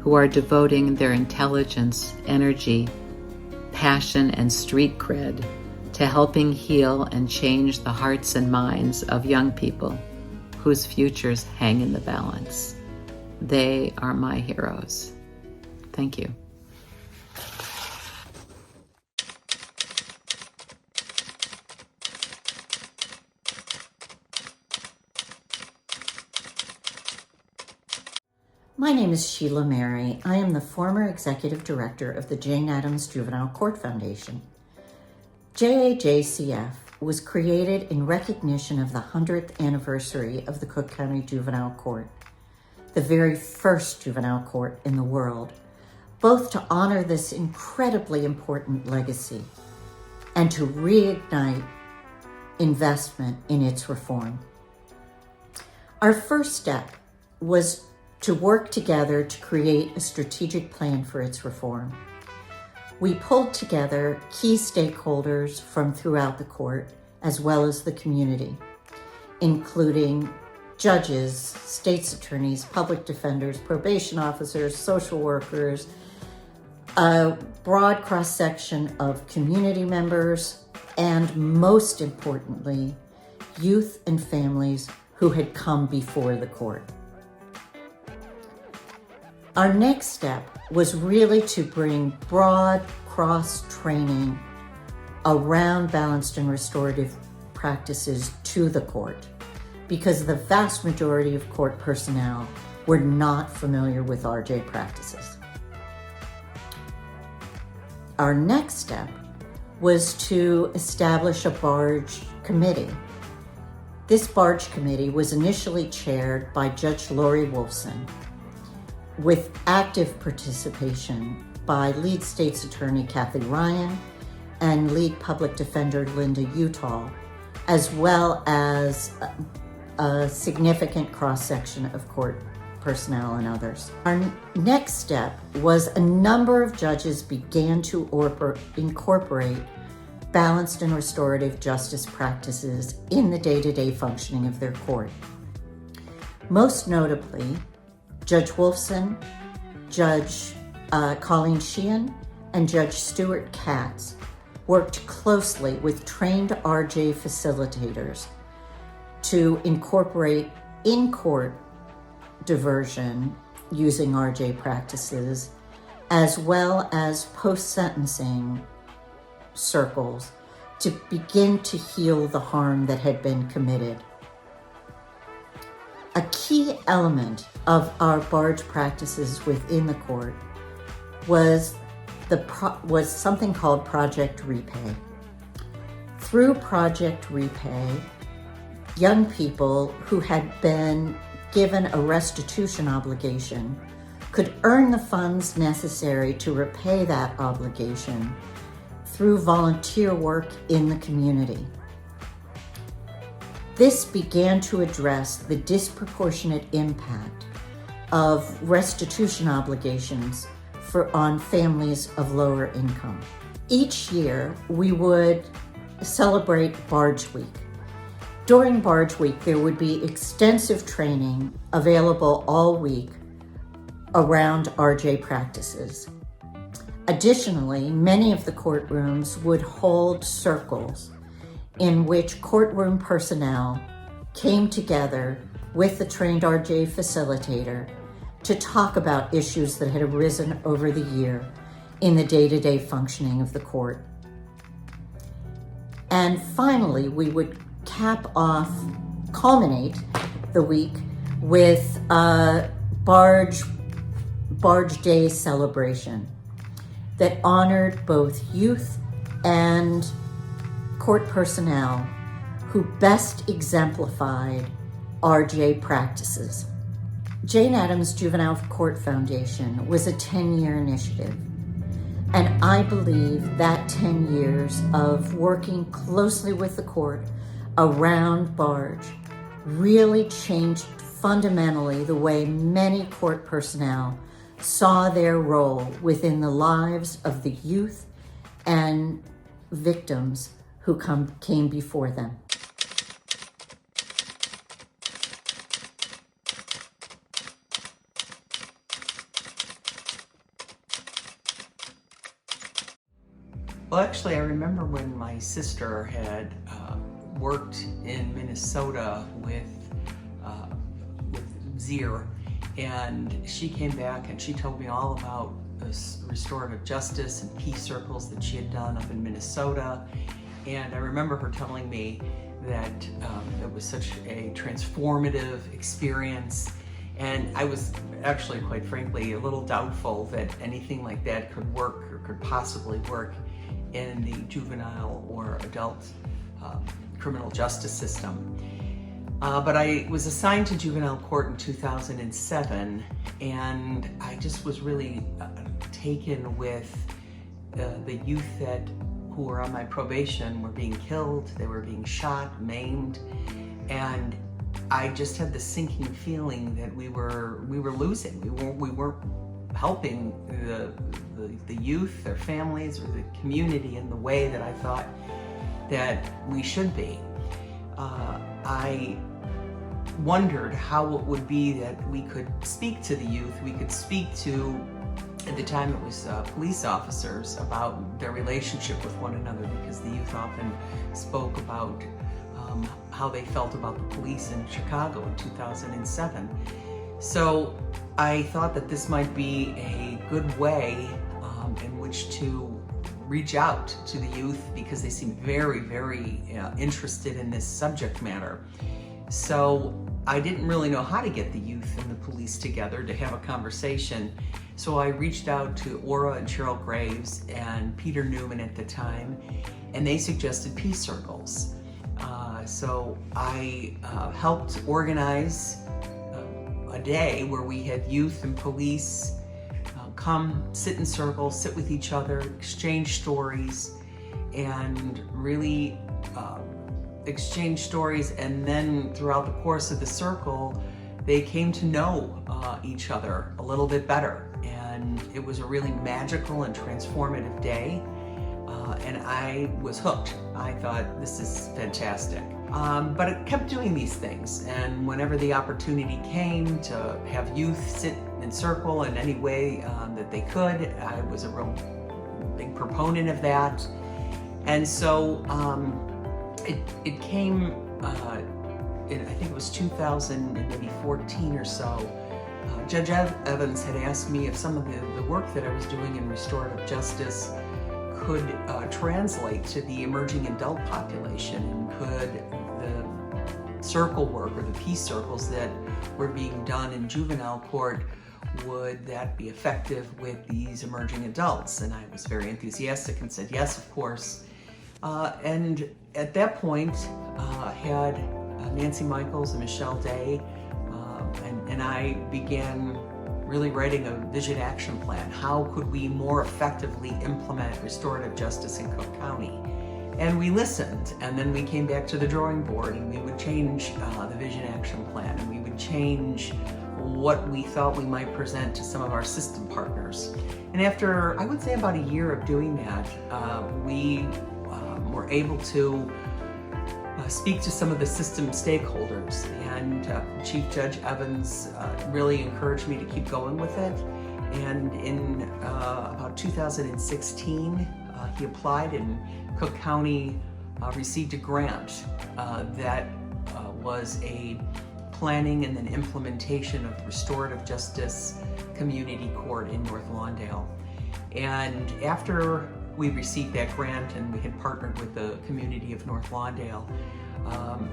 who are devoting their intelligence, energy, passion, and street cred to helping heal and change the hearts and minds of young people whose futures hang in the balance. They are my heroes. Thank you. My name is Sheila Mary. I am the former executive director of the Jane Addams Juvenile Court Foundation. JAJCF was created in recognition of the 100th anniversary of the Cook County Juvenile Court, the very first juvenile court in the world, both to honor this incredibly important legacy and to reignite investment in its reform. Our first step was to work together to create a strategic plan for its reform. We pulled together key stakeholders from throughout the court, as well as the community, including judges, state's attorneys, public defenders, probation officers, social workers, a broad cross-section of community members, and most importantly, youth and families who had come before the court. Our next step was really to bring broad cross-training around balanced and restorative practices to the court, because the vast majority of court personnel were not familiar with RJ practices. Our next step was to establish a barge committee. This barge committee was initially chaired by Judge Lori Wolfson, with active participation by lead state's attorney Kathy Ryan and lead public defender Linda Utah, as well as a significant cross-section of court personnel and others. Our next step was a number of judges began to incorporate balanced and restorative justice practices in the day-to-day functioning of their court. Most notably, Judge Wolfson, Judge Colleen Sheehan and Judge Stuart Katz worked closely with trained RJ facilitators to incorporate in-court diversion using RJ practices, as well as post-sentencing circles to begin to heal the harm that had been committed. A key element of our barge practices within the court was something called Project Repay. Through Project Repay, young people who had been given a restitution obligation could earn the funds necessary to repay that obligation through volunteer work in the community. This began to address the disproportionate impact of restitution obligations on families of lower income. Each year, we would celebrate Barge Week. During Barge Week, there would be extensive training available all week around RJ practices. Additionally, many of the courtrooms would hold circles in which courtroom personnel came together with the trained RJ facilitator to talk about issues that had arisen over the year in the day-to-day functioning of the court. And finally, we would culminate the week with a Barge Day celebration that honored both youth and court personnel who best exemplified RJ practices. Jane Addams Juvenile Court Foundation was a 10-year initiative, and I believe that 10 years of working closely with the court around Barge really changed fundamentally the way many court personnel saw their role within the lives of the youth and victims who came before them. Well, actually, I remember when my sister had worked in Minnesota with ZEER, and she came back and she told me all about this restorative justice and peace circles that she had done up in Minnesota. And I remember her telling me that it was such a transformative experience. And I was actually, quite frankly, a little doubtful that anything like that could work or could possibly work in the juvenile or adult criminal justice system. But I was assigned to juvenile court in 2007, and I just was really taken with the youth who were on my probation were being killed, they were being shot, maimed, and I just had the sinking feeling that we were losing. We weren't helping the youth, their families, or the community in the way that I thought that we should be. I wondered how it would be that we could speak to the youth, we could speak to, at the time it was police officers, about their relationship with one another, because the youth often spoke about how they felt about the police in Chicago in 2007. So I thought that this might be a good way in which to reach out to the youth, because they seem very, very interested in this subject matter. So I didn't really know how to get the youth and the police together to have a conversation. So I reached out to Ora and Cheryl Graves and Peter Newman at the time, and they suggested peace circles. So I helped organize a day where we had youth and police come sit in circles, sit with each other, exchange stories, and really exchange stories. And then throughout the course of the circle, they came to know each other a little bit better. And it was a really magical and transformative day. And I was hooked. I thought, this is fantastic. But I kept doing these things, and whenever the opportunity came to have youth sit encircle in any way that they could. I was a real big proponent of that. And so it came, I think it was 2014 or so, Judge Evans had asked me if some of the work that I was doing in restorative justice could translate to the emerging adult population, and could the circle work or the peace circles that were being done in juvenile court, would that be effective with these emerging adults? And I was very enthusiastic and said yes, of course. And at that point had Nancy Michaels and Michelle Day, and I began really writing a vision action plan. How could we more effectively implement restorative justice in Cook County? And we listened, and then we came back to the drawing board, and we would change the vision action plan, and we would change what we thought we might present to some of our system partners. And after, I would say, about a year of doing that, we were able to speak to some of the system stakeholders, and Chief Judge Evans really encouraged me to keep going with it. And in about 2016, he applied, and Cook County received a grant that was a planning and then implementation of restorative justice community court in North Lawndale. And after we received that grant and we had partnered with the community of North Lawndale,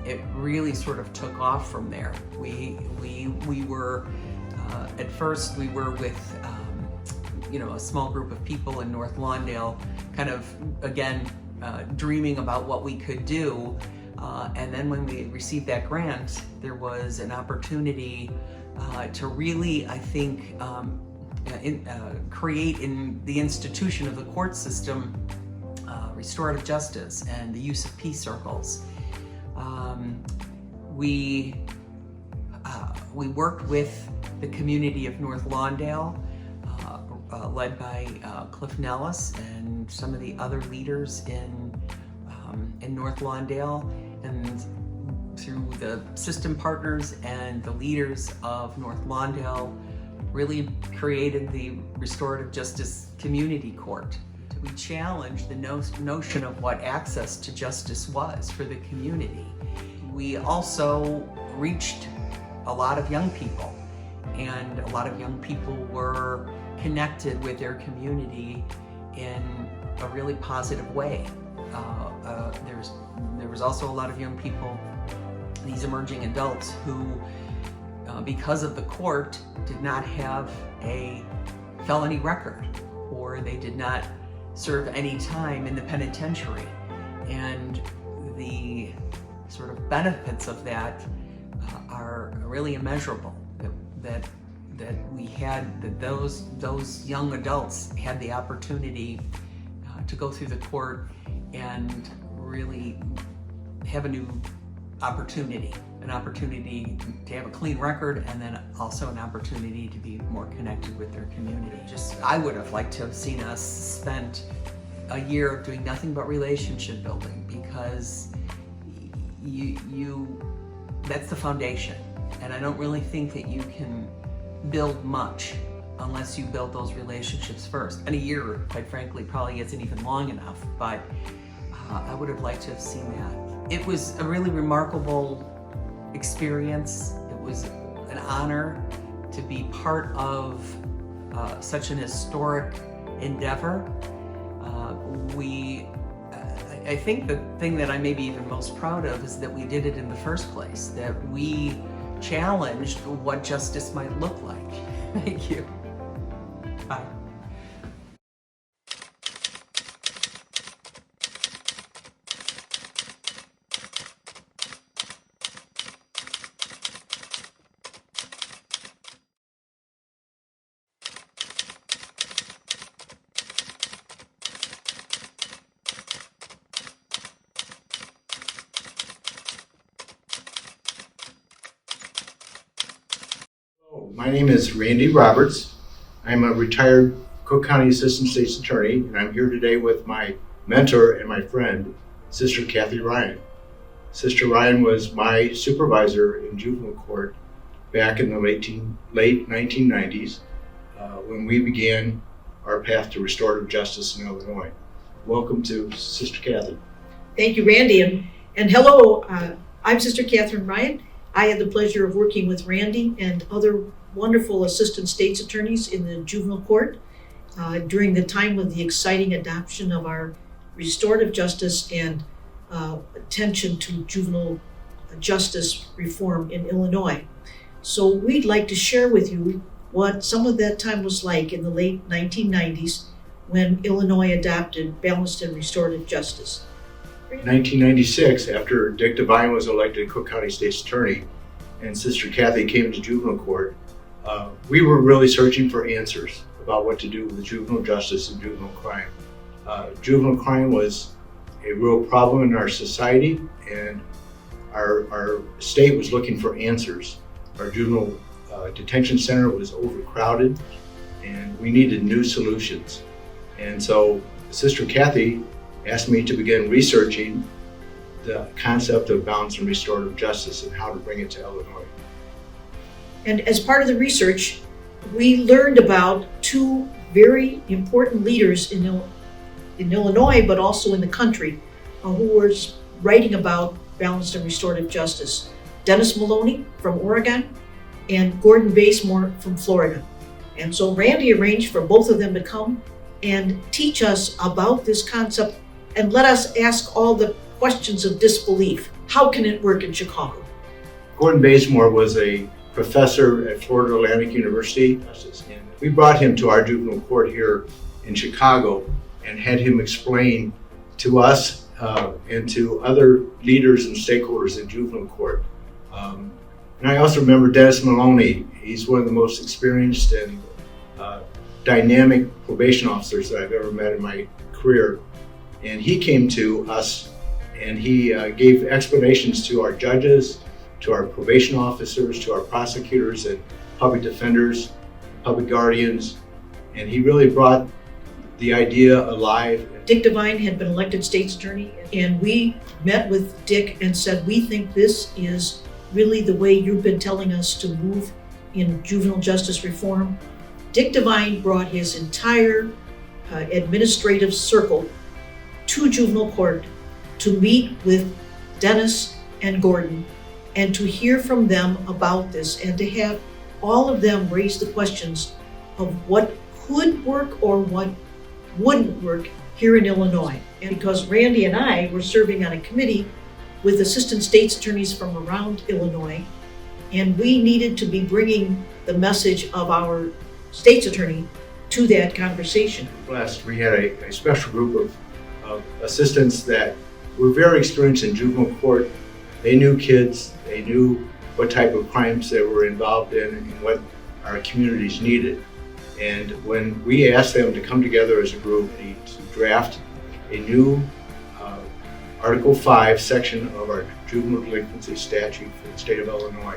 it really sort of took off from there. We were, at first we were with a small group of people in North Lawndale, kind of, again, dreaming about what we could do. And then when we received that grant, there was an opportunity to really, I think, create in the institution of the court system restorative justice and the use of peace circles. We worked with the community of North Lawndale, led by Cliff Nellis and some of the other leaders in North Lawndale, and through the system partners and the leaders of North Lawndale, really created the Restorative Justice Community Court. We challenged the notion of what access to justice was for the community. We also reached a lot of young people, and a lot of young people were connected with their community in a really positive way. There was also a lot of young people, these emerging adults, who because of the court did not have a felony record, or they did not serve any time in the penitentiary. And the sort of benefits of that are really immeasurable, that we had, that those young adults had the opportunity to go through the court and really have a new opportunity, an opportunity to have a clean record, and then also an opportunity to be more connected with their community. I would have liked to have seen us spent a year of doing nothing but relationship building, because that's the foundation. And I don't really think that you can build much unless you build those relationships first. And a year, quite frankly, probably isn't even long enough, but I would have liked to have seen that. It was a really remarkable experience. It was an honor to be part of such an historic endeavor. I think the thing that I may be even most proud of is that we did it in the first place, that we challenged what justice might look like. Thank you. Bye. My name is Randy Roberts. I'm a retired Cook County Assistant State's Attorney, and I'm here today with my mentor and my friend, Sister Kathy Ryan. Sister Ryan was my supervisor in juvenile court back in the late 1990s when we began our path to restorative justice in Illinois. Welcome to Sister Kathy. Thank you, Randy, and hello. I'm Sister Catherine Ryan. I had the pleasure of working with Randy and other wonderful assistant state's attorneys in the juvenile court during the time of the exciting adoption of our restorative justice and attention to juvenile justice reform in Illinois. So we'd like to share with you what some of that time was like in the late 1990s when Illinois adopted balanced and restorative justice. In 1996, after Dick Devine was elected Cook County State's Attorney and Sister Kathy came to juvenile court, we were really searching for answers about what to do with juvenile justice and juvenile crime. Juvenile crime was a real problem in our society, and our state was looking for answers. Our juvenile detention center was overcrowded, and we needed new solutions. And so Sister Kathy asked me to begin researching the concept of balanced and restorative justice and how to bring it to Illinois. And as part of the research, we learned about two very important leaders in Illinois, but also in the country, who were writing about balanced and restorative justice. Dennis Maloney from Oregon and Gordon Basemore from Florida. And so Randy arranged for both of them to come and teach us about this concept and let us ask all the questions of disbelief. How can it work in Chicago? Gordon Basemore was a professor at Florida Atlantic University. And we brought him to our juvenile court here in Chicago and had him explain to us and to other leaders and stakeholders in juvenile court. And I also remember Dennis Maloney. He's one of the most experienced and dynamic probation officers that I've ever met in my career. And he came to us and he gave explanations to our judges, to our probation officers, to our prosecutors and public defenders, public guardians, and he really brought the idea alive. Dick Devine had been elected state's attorney, and we met with Dick and said, we think this is really the way you've been telling us to move in juvenile justice reform. Dick Devine brought his entire administrative circle to juvenile court to meet with Dennis and Gordon and to hear from them about this and to have all of them raise the questions of what could work or what wouldn't work here in Illinois. And because Randy and I were serving on a committee with assistant state's attorneys from around Illinois, and we needed to be bringing the message of our state's attorney to that conversation. Last, we had a special group of assistants that were very experienced in juvenile court. They knew kids, they knew what type of crimes they were involved in and what our communities needed. And when we asked them to come together as a group to draft a new Article 5 section of our juvenile delinquency statute for the state of Illinois,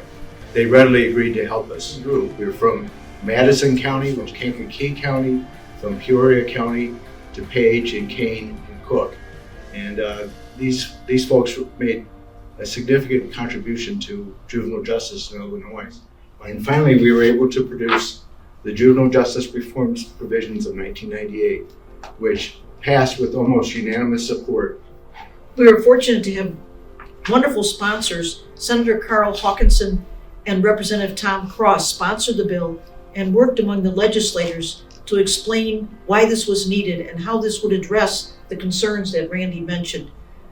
they readily agreed to help us through. We were from Madison County, from Kankakee County, from Peoria County to Page and Kane and Cook. And these folks made a significant contribution to juvenile justice in Illinois. And finally, we were able to produce the Juvenile Justice Reforms Provisions of 1998, which passed with almost unanimous support. We were fortunate to have wonderful sponsors. Senator Carl Hawkinson and Representative Tom Cross sponsored the bill and worked among the legislators to explain why this was needed and how this would address the concerns that Randy mentioned.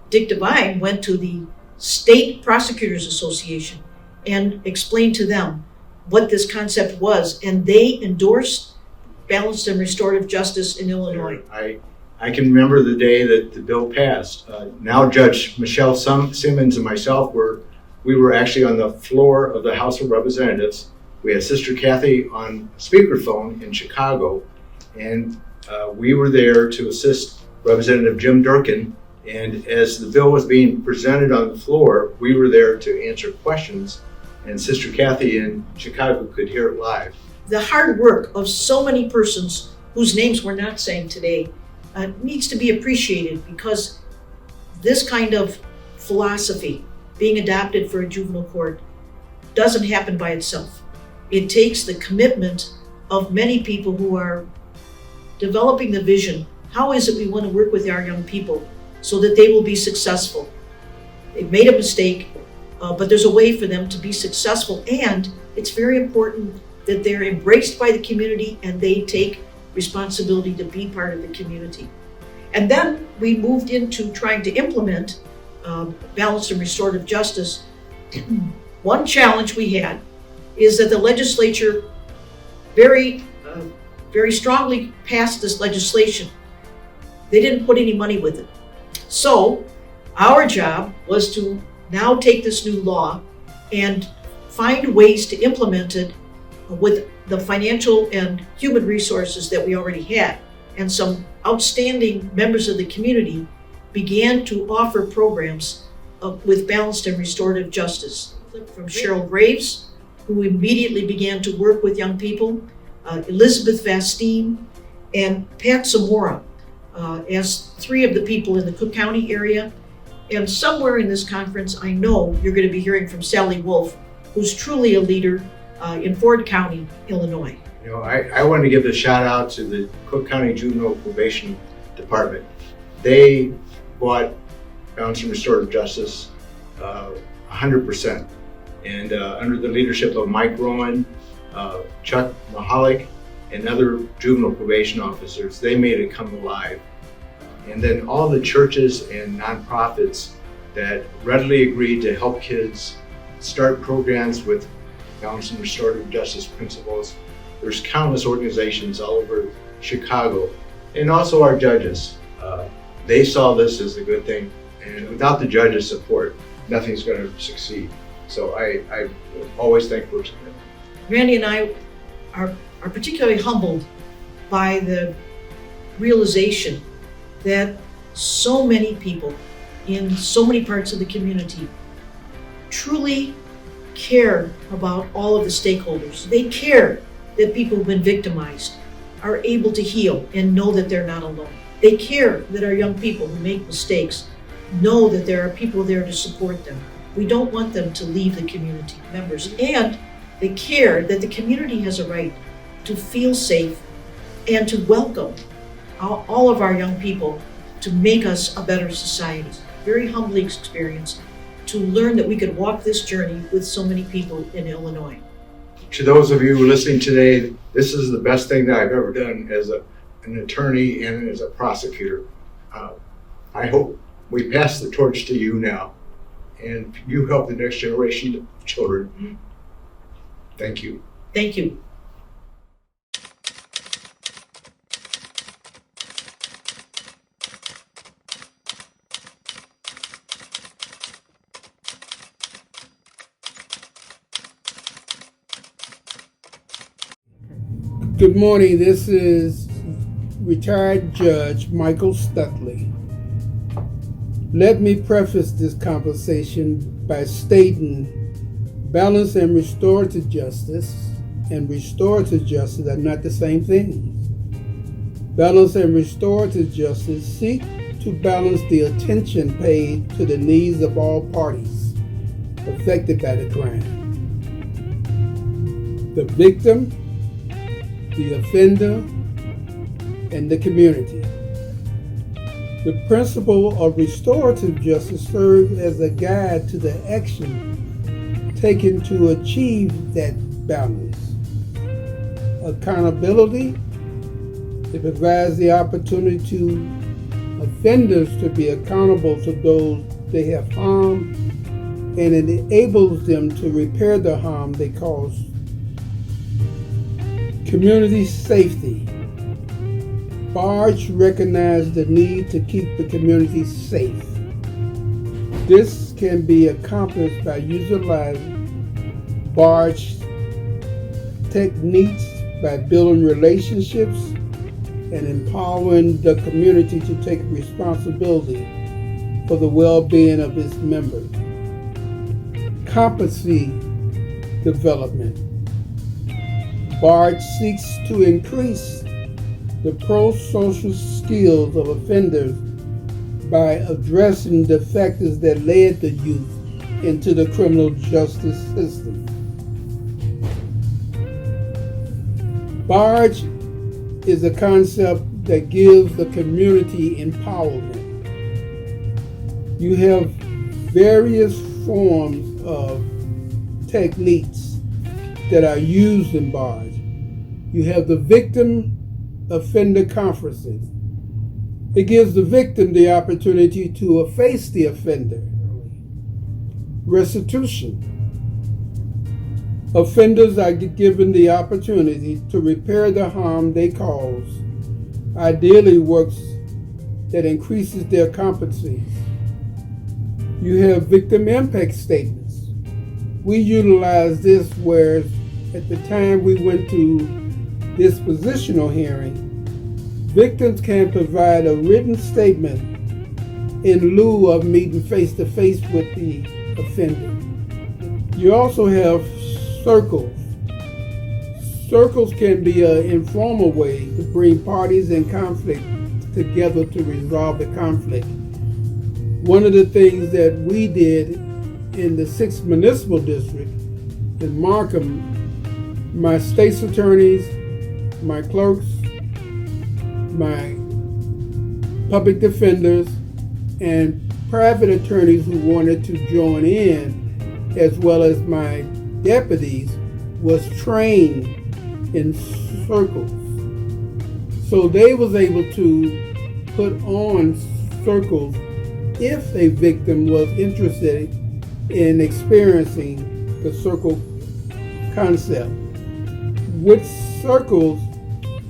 Dick Devine went to the State Prosecutors Association and explained to them what this concept was, and they endorsed balanced and restorative justice in Illinois. I can remember the day that the bill passed. Now Judge Michelle Simmons and myself we were actually on the floor of the House of Representatives. We had Sister Kathy on speakerphone in Chicago, and we were there to assist Representative Jim Durkin. And as the bill was being presented on the floor, we were there to answer questions, and Sister Kathy in Chicago could hear it live. The hard work of so many persons whose names we're not saying today needs to be appreciated, because this kind of philosophy being adopted for a juvenile court doesn't happen by itself. It takes the commitment of many people who are developing the vision. How is it we want to work with our young people so that they will be successful? They've made a mistake, but there's a way for them to be successful, and it's very important that they're embraced by the community and they take responsibility to be part of the community. And then we moved into trying to implement balanced and restorative justice. One challenge we had is that the legislature very strongly passed this legislation. They didn't put any money with it. So our job was to now take this new law and find ways to implement it with the financial and human resources that we already had. And some outstanding members of the community began to offer programs with balanced and restorative justice. From Cheryl Graves, who immediately began to work with young people, Elizabeth Vastine, and Pat Zamora, as three of the people in the Cook County area. And somewhere in this conference, I know you're going to be hearing from Sally Wolf, who's truly a leader in Ford County, Illinois. You know, I want to give a shout out to the Cook County Juvenile Probation Department. They bought Balanced and Restorative Justice 100%. And under the leadership of Mike Rowan, Chuck Mahalik, and other juvenile probation officers, they made it come alive. And then all the churches and nonprofits that readily agreed to help kids start programs with balanced and restorative justice principles. There's countless organizations all over Chicago, and also our judges. They saw this as a good thing, and without the judges' support, nothing's going to succeed. So I always thank for it. Randy and I are particularly humbled by the realization that so many people in so many parts of the community truly care about all of the stakeholders. They care that people who've been victimized are able to heal and know that they're not alone. They care that our young people who make mistakes know that there are people there to support them. We don't want them to leave the community members. And they care that the community has a right to feel safe and to welcome all of our young people to make us a better society. Very humbling experience to learn that we could walk this journey with so many people in Illinois. To those of you listening today, this is the best thing that I've ever done as an attorney and as a prosecutor. I hope we pass the torch to you now, and you help the next generation of children. Thank you. Thank you. Good morning. This is retired Judge Michael Stuttley. Let me preface this conversation by stating balanced and restorative justice and restorative justice are not the same things. Balanced and restorative justice seek to balance the attention paid to the needs of all parties affected by the crime. The victim, the offender, and the community. The principle of restorative justice serves as a guide to the action taken to achieve that balance. Accountability, it provides the opportunity to offenders to be accountable to those they have harmed, and it enables them to repair the harm they caused. Community safety. Barge recognized the need to keep the community safe. This can be accomplished by utilizing Barge techniques by building relationships and empowering the community to take responsibility for the well-being of its members. Competency development. Barge seeks to increase the pro-social skills of offenders by addressing the factors that led the youth into the criminal justice system. Barge is a concept that gives the community empowerment. You have various forms of techniques that are used in Barge. You have the victim offender conferences. It gives the victim the opportunity to efface the offender. Restitution. Offenders are given the opportunity to repair the harm they cause, ideally works that increases their competencies. You have victim impact statements. We utilize this where at the time we went to dispositional hearing, victims can provide a written statement in lieu of meeting face-to-face with the offender. You also have circles. Circles can be an informal way to bring parties in conflict together to resolve the conflict. One of the things that we did in the 6th Municipal District in Markham, my state's attorneys, my clerks, my public defenders, and private attorneys who wanted to join in, as well as my deputies, was trained in circles. So they was able to put on circles if a victim was interested in experiencing the circle concept. With circles,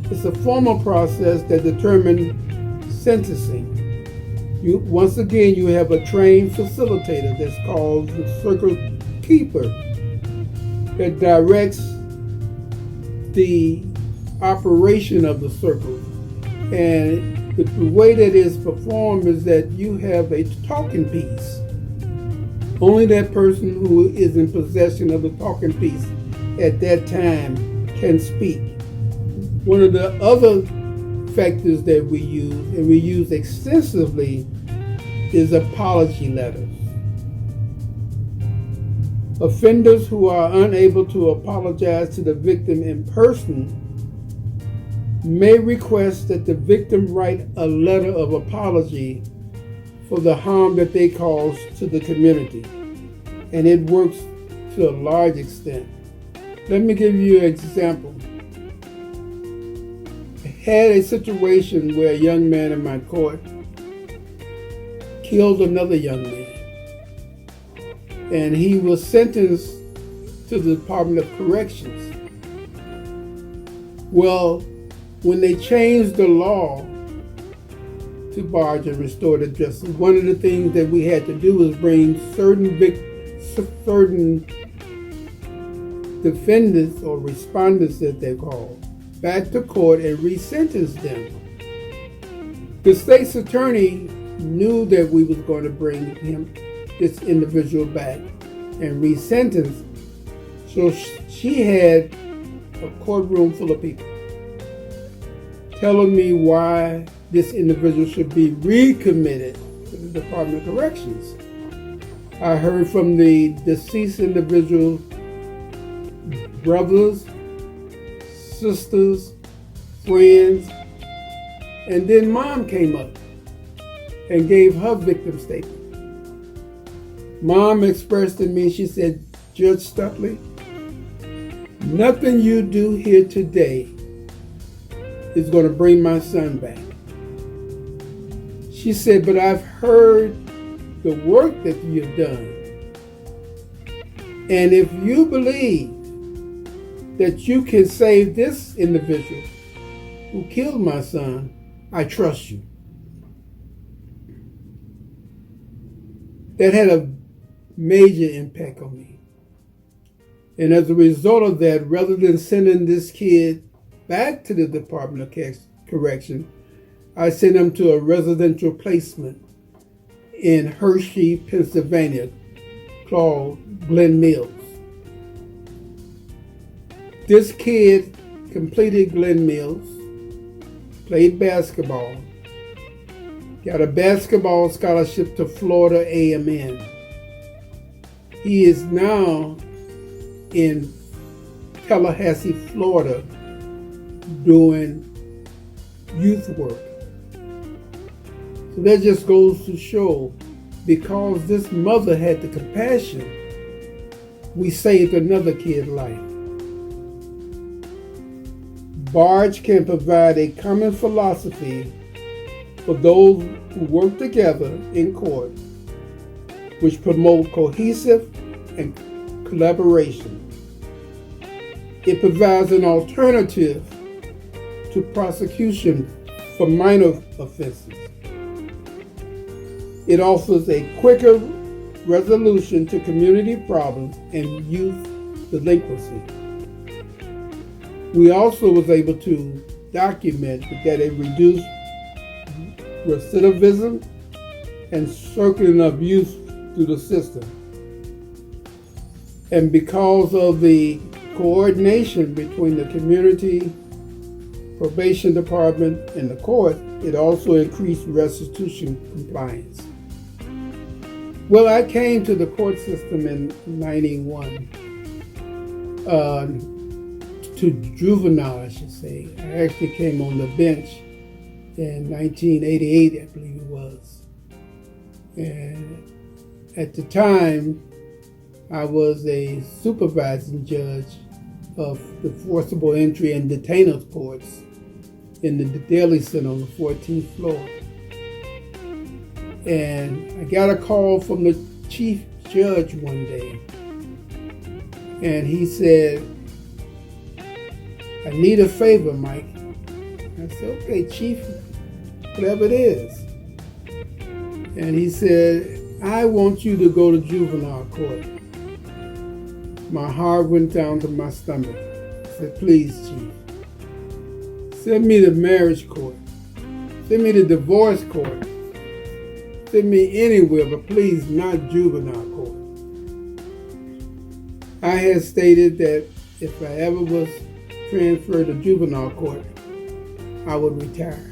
it's a formal process that determines sentencing. Once again, you have a trained facilitator that's called the circle keeper that directs the operation of the circle. And the way that is performed is that you have a talking piece. Only that person who is in possession of the talking piece at that time can speak. One of the other factors that we use, and we use extensively, is apology letters. Offenders who are unable to apologize to the victim in person may request that the victim write a letter of apology for the harm that they caused to the community. And it works to a large extent. Let me give you an example. I had a situation where a young man in my court killed another young man. And he was sentenced to the Department of Corrections. Well, when they changed the law to Barge and Restorative Justice, one of the things that we had to do was bring certain defendants or respondents, as they're called, back to court and re-sentence them. The state's attorney knew that we was going to bring this individual back and re-sentence, so she had a courtroom full of people telling me why this individual should be recommitted to the Department of Corrections. I heard from the deceased individual brothers, sisters, friends, and then mom came up and gave her victim statement. Mom expressed to me, she said, "Judge Stuttley, nothing you do here today is going to bring my son back." She said, "But I've heard the work that you've done. And if you believe that you can save this individual who killed my son, I trust you." That had a major impact on me. And as a result of that, rather than sending this kid back to the Department of Correction, I sent him to a residential placement in Hershey, Pennsylvania, called Glen Mills. This kid completed Glen Mills, played basketball, got a basketball scholarship to Florida A&M. He is now in Tallahassee, Florida, doing youth work. So that just goes to show, because this mother had the compassion, we saved another kid's life. Barge can provide a common philosophy for those who work together in court, which promote cohesive and collaboration. It provides an alternative to prosecution for minor offenses. It offers a quicker resolution to community problems and youth delinquency. We also was able to document that it reduced recidivism and circling of youth through the system. And because of the coordination between the community, probation department, and the court, it also increased restitution compliance. Well, I came to the court system in 91, to juvenile, I should say. I actually came on the bench in 1988, I believe it was. And at the time, I was a supervising judge of the forcible entry and detainers courts in the Daly Center on the 14th floor. And I got a call from the chief judge one day, and he said, "I need a favor, Mike." I said, "Okay, chief, whatever it is." And he said, "I want you to go to juvenile court." My heart went down to my stomach. I said, "Please, chief, send me to marriage court, send me to divorce court, send me anywhere, but please not juvenile court." I had stated that if I ever was transferred to juvenile court, I would retire.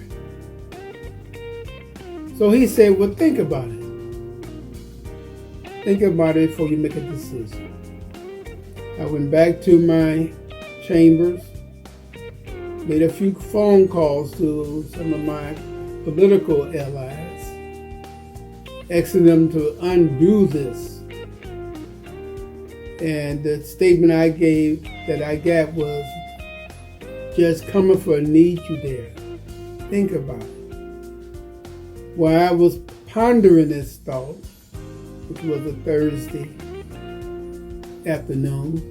So he said, "Well, think about it. Think about it before you make a decision." I went back to my chambers, made a few phone calls to some of my political allies, asking them to undo this. And the statement I got was, "Judge Comerford needs you there. Think about it." While I was pondering this thought, which was a Thursday afternoon,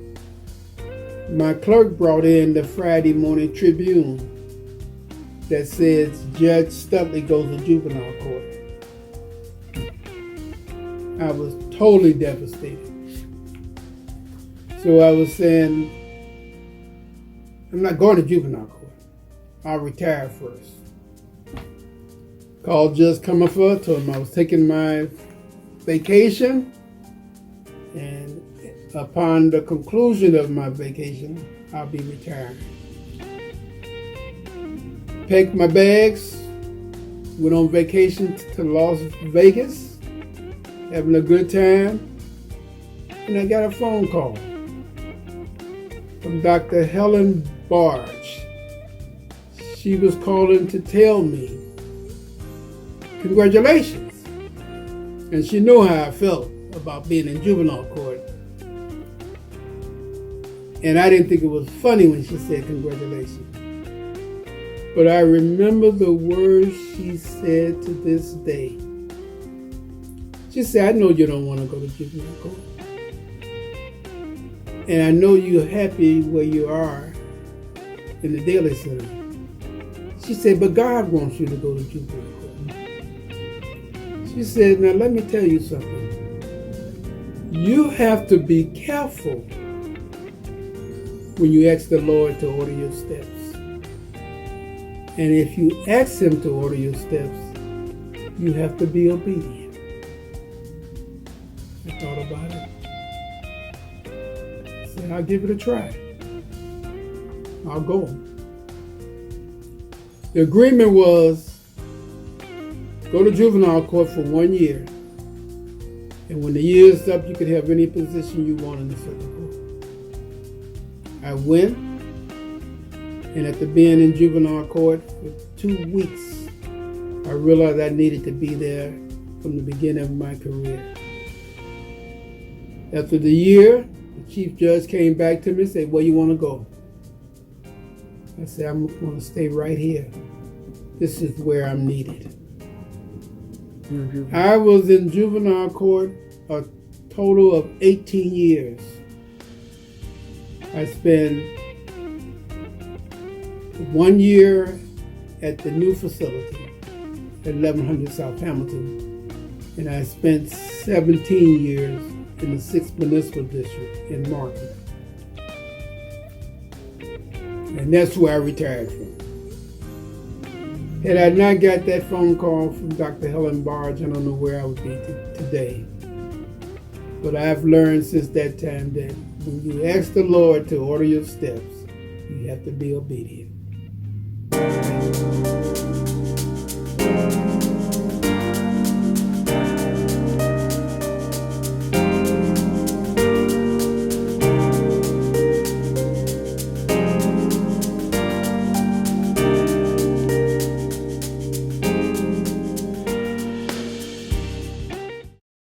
my clerk brought in the Friday Morning Tribune that says Judge Stuttley goes to juvenile court. I was totally devastated. So I was saying, I'm not going to juvenile court. I'll retire first. Called Judge Comerford, told him I was taking my vacation, and upon the conclusion of my vacation, I'll be retiring. Packed my bags, went on vacation to Las Vegas, having a good time, and I got a phone call from Dr. Helen Barge. She was calling to tell me, congratulations. And she knew how I felt about being in juvenile court. And I didn't think it was funny when she said congratulations. But I remember the words she said to this day. She said, "I know you don't want to go to juvenile court. And I know you're happy where you are in the Daly Center." She said, "But God wants you to go to juvenile court." She said, "Now let me tell you something. You have to be careful when you ask the Lord to order your steps. And if you ask Him to order your steps, you have to be obedient." I thought about it. I said, "I'll give it a try. I'll go." The agreement was go to juvenile court for 1 year. And when the year is up, you could have any position you want in the circuit court. I went, And after being in juvenile court for 2 weeks, I realized I needed to be there from the beginning of my career. After the year, the chief judge came back to me and said, "Where you want to go?" I said, "I'm going to stay right here. This is where I'm needed." I was in juvenile court a total of 18 years. I spent 1 year at the new facility at 1100 South Hamilton, and I spent 17 years in the 6th Municipal District in Martin. And that's where I retired from. Had I not got that phone call from Dr. Helen Barge, I don't know where I would be today. But I've learned since that time that when you ask the Lord to order your steps, you have to be obedient.